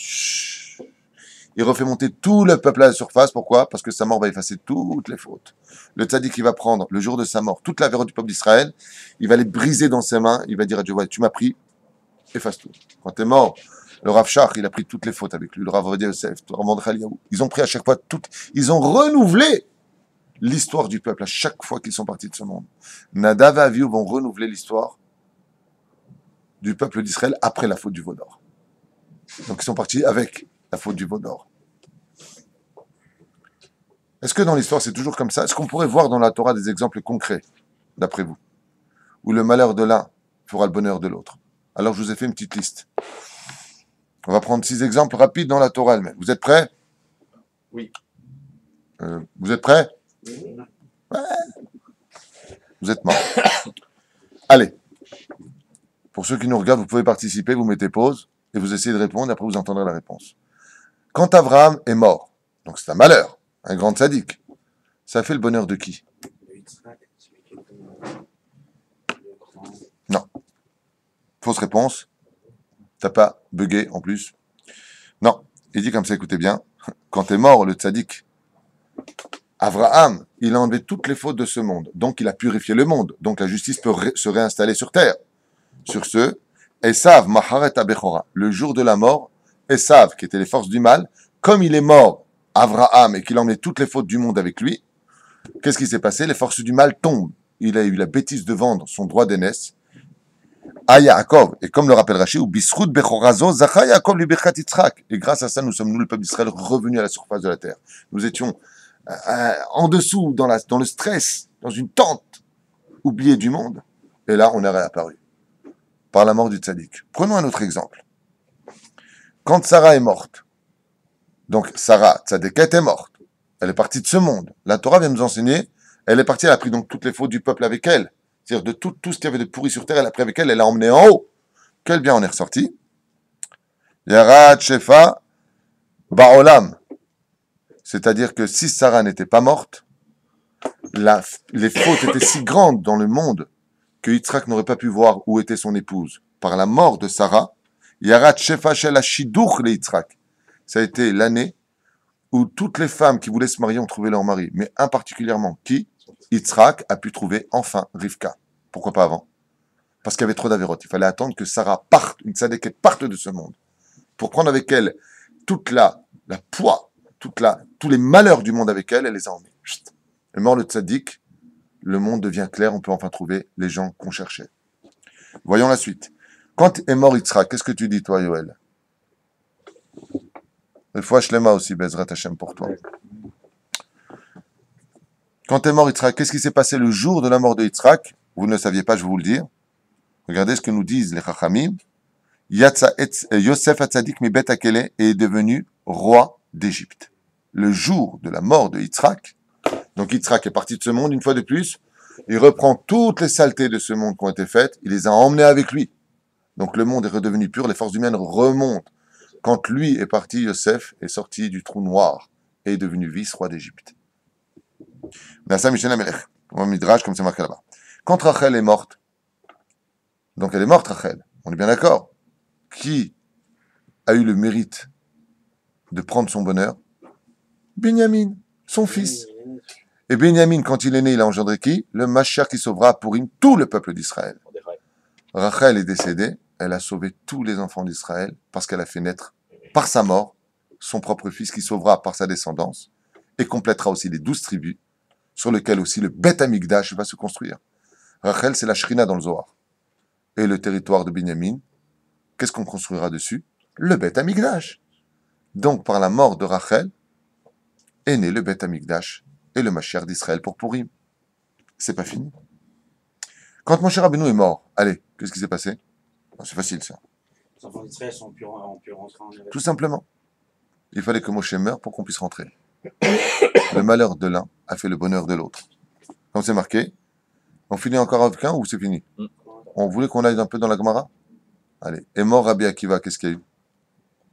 Speaker 1: Il refait monter tout le peuple à la surface. Pourquoi? Parce que sa mort va effacer toutes les fautes. Le tzaddik, il va prendre, le jour de sa mort, toute la verre du peuple d'Israël. Il va les briser dans ses mains. Il va dire à Dieu, ouais, tu m'as pris, efface tout. Quand tu es mort, le Rav Shach, il a pris toutes les fautes avec lui. Le Rav Ovadia Yosef, le Rav Mordechai Eliyahu. Ils ont pris à chaque fois toutes. Ils ont renouvelé l'histoire du peuple à chaque fois qu'ils sont partis de ce monde. Nadav et Avihu vont renouveler l'histoire du peuple d'Israël après la faute du veau d'or. Donc ils sont partis avec la faute du veau d'or. Est-ce que dans l'histoire c'est toujours comme ça? Est-ce qu'on pourrait voir dans la Torah des exemples concrets, d'après vous, où le malheur de l'un fera le bonheur de l'autre? Alors je vous ai fait une petite liste. On va prendre 6 exemples rapides dans la Torah elle-même. Vous êtes prêts?
Speaker 3: Oui.
Speaker 1: Vous êtes prêts? Ouais. Vous êtes morts. Allez. Pour ceux qui nous regardent, vous pouvez participer, vous mettez pause et vous essayez de répondre, et après vous entendrez la réponse. Quand Abraham est mort, donc c'est un malheur, un grand tzaddik, ça fait le bonheur de qui? Non. Fausse réponse. T'as pas bugué en plus. Non. Il dit comme ça, écoutez bien. Quand est mort le tzaddik, Abraham, il a enlevé toutes les fautes de ce monde. Donc il a purifié le monde. Donc la justice peut se réinstaller sur terre. Sur ce, Esav Maharet Abechora, le jour de la mort, Esav, qui était les forces du mal, comme il est mort, Abraham, et qu'il a emmené toutes les fautes du monde avec lui, qu'est-ce qui s'est passé? Les forces du mal tombent. Il a eu la bêtise de vendre son droit d'aînesse à Yaakov. Et comme le rappelle Rashi, ou Bisrut Bechorazo, Zacha Yaakov li Birkat Yitzhak. Et grâce à ça, nous sommes, nous, le peuple d'Israël, revenus à la surface de la terre. Nous étions en dessous, dans le stress, dans une tente, oubliés du monde. Et là, on est réapparu. Par la mort du tzaddik. Prenons un autre exemple. Quand Sarah est morte, Donc, Sarah Tzadéket est morte. Elle est partie de ce monde. La Torah vient nous enseigner, elle est partie, elle a pris donc toutes les fautes du peuple avec elle. C'est-à-dire de tout ce qu'il y avait de pourri sur terre, elle a pris avec elle, elle l'a emmené en haut. Quel bien on est ressorti. Yarat Shefa Baolam. C'est-à-dire que si Sarah n'était pas morte, les fautes étaient si grandes dans le monde que Yitzhak n'aurait pas pu voir où était son épouse. Par la mort de Sarah, Yarat Shefa Shel Hashidduch le Yitzhak. Ça a été l'année où toutes les femmes qui voulaient se marier ont trouvé leur mari. Mais un particulièrement, qui? Yitzhak a pu trouver enfin Rivka. Pourquoi pas avant? Parce qu'il y avait trop d'avérotes. Il fallait attendre que Sarah parte, une tzadékette parte de ce monde, pour prendre avec elle toute la poids, tous les malheurs du monde avec elle, elle les a emmenés. Chut. Et mort le tzaddik, le monde devient clair, on peut enfin trouver les gens qu'on cherchait. Voyons la suite. Quand est mort Yitzhak, qu'est-ce que tu dis toi, Yoël? Une fois Shlema aussi, Bezrat Hashem pour toi. Quand est mort Yitzhak, qu'est-ce qui s'est passé le jour de la mort de Yitzhak? Vous ne le saviez pas, je vais vous le dire. Regardez ce que nous disent les Chachamim. Yosef Hatzadik mi Bet Hakele est devenu roi d'Égypte. Le jour de la mort de Yitzhak, donc Yitzhak est parti de ce monde une fois de plus, il reprend toutes les saletés de ce monde qui ont été faites, il les a emmenées avec lui. Donc le monde est redevenu pur, les forces humaines remontent. Quand lui est parti, Yosef est sorti du trou noir et est devenu vice-roi d'Égypte. Nasa Mishnah Melech, comme Midrash, comme c'est marqué là-bas. Quand Rachel est morte, donc elle est morte Rachel, on est bien d'accord. Qui a eu le mérite de prendre son bonheur? Binyamin, son fils. Et Binyamin, quand il est né, il a engendré qui? Le Mashiach qui sauvera pour tout le peuple d'Israël. Rachel est décédée, elle a sauvé tous les enfants d'Israël parce qu'elle a fait naître, par sa mort, son propre fils qui sauvera par sa descendance et complétera aussi les 12 tribus sur lesquelles aussi le Beth Amikdash va se construire. Rachel, c'est la Shrina dans le Zohar. Et le territoire de Binyamin, qu'est-ce qu'on construira dessus? Le Beth Amikdash. Donc, par la mort de Rachel, est né le Beth Amikdash et le Mashiach d'Israël pour Purim. C'est pas fini. Quand Moshe Rabbeinu est mort, allez, qu'est-ce qui s'est passé? C'est facile ça.
Speaker 4: Les enfants d'Israël ont pu rentrer en Égypte.
Speaker 1: Tout simplement. Il fallait que Moshe meure pour qu'on puisse rentrer. Le malheur de l'un a fait le bonheur de l'autre. Comme c'est marqué, on finit encore avec un ou c'est fini? On voulait qu'on aille un peu dans la Gemara? Allez, est mort Rabbi Akiva, qu'est-ce qu'il y a eu?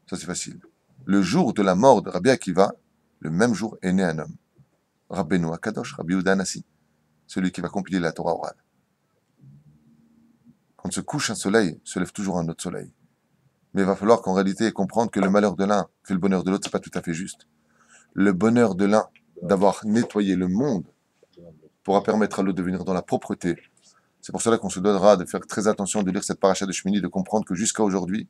Speaker 1: Ça c'est facile. Le jour de la mort de Rabbi Akiva, le même jour est né un homme. Rabbeinu Akadosh, Rabbi Yehuda Hanassi, celui qui va compiler la Torah orale. Quand se couche un soleil, se lève toujours un autre soleil. Mais il va falloir qu'en réalité comprendre que le malheur de l'un fait le bonheur de l'autre, c'est pas tout à fait juste. Le bonheur de l'un d'avoir nettoyé le monde pourra permettre à l'autre de venir dans la propreté. C'est pour cela qu'on se donnera de faire très attention de lire cette paracha de Shemini, de comprendre que jusqu'à aujourd'hui,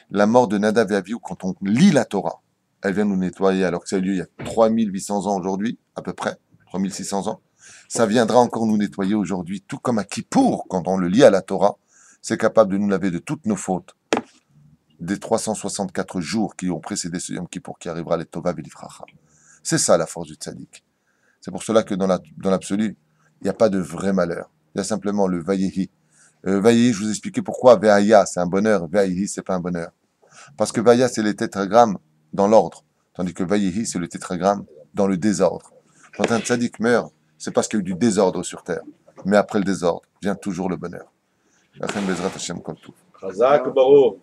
Speaker 1: la mort de Nadav et Avihu, quand on lit la Torah, elle vient nous nettoyer, alors que ça a eu lieu il y a 3800 ans aujourd'hui, à peu près, 3600 ans. Ça viendra encore nous nettoyer aujourd'hui, tout comme à Kippour, quand on le lit à la Torah, c'est capable de nous laver de toutes nos fautes, des 364 jours qui ont précédé ce Yom Kippour, qui arrivera les Tova Velifracha. C'est ça la force du tzaddik. C'est pour cela que dans l'absolu, il n'y a pas de vrai malheur. Il y a simplement le Vayehi. Vayehi, je vous ai expliqué pourquoi. Ve'aya, c'est un bonheur. Vayehi, c'est pas un bonheur. Parce que Vaya, c'est les tétragrammes dans l'ordre. Tandis que Vayehi, c'est le tétragramme dans le désordre. Quand un tzaddik meurt, c'est parce qu'il y a eu du désordre sur terre. Mais après le désordre, vient toujours le bonheur. Chazak Baruch.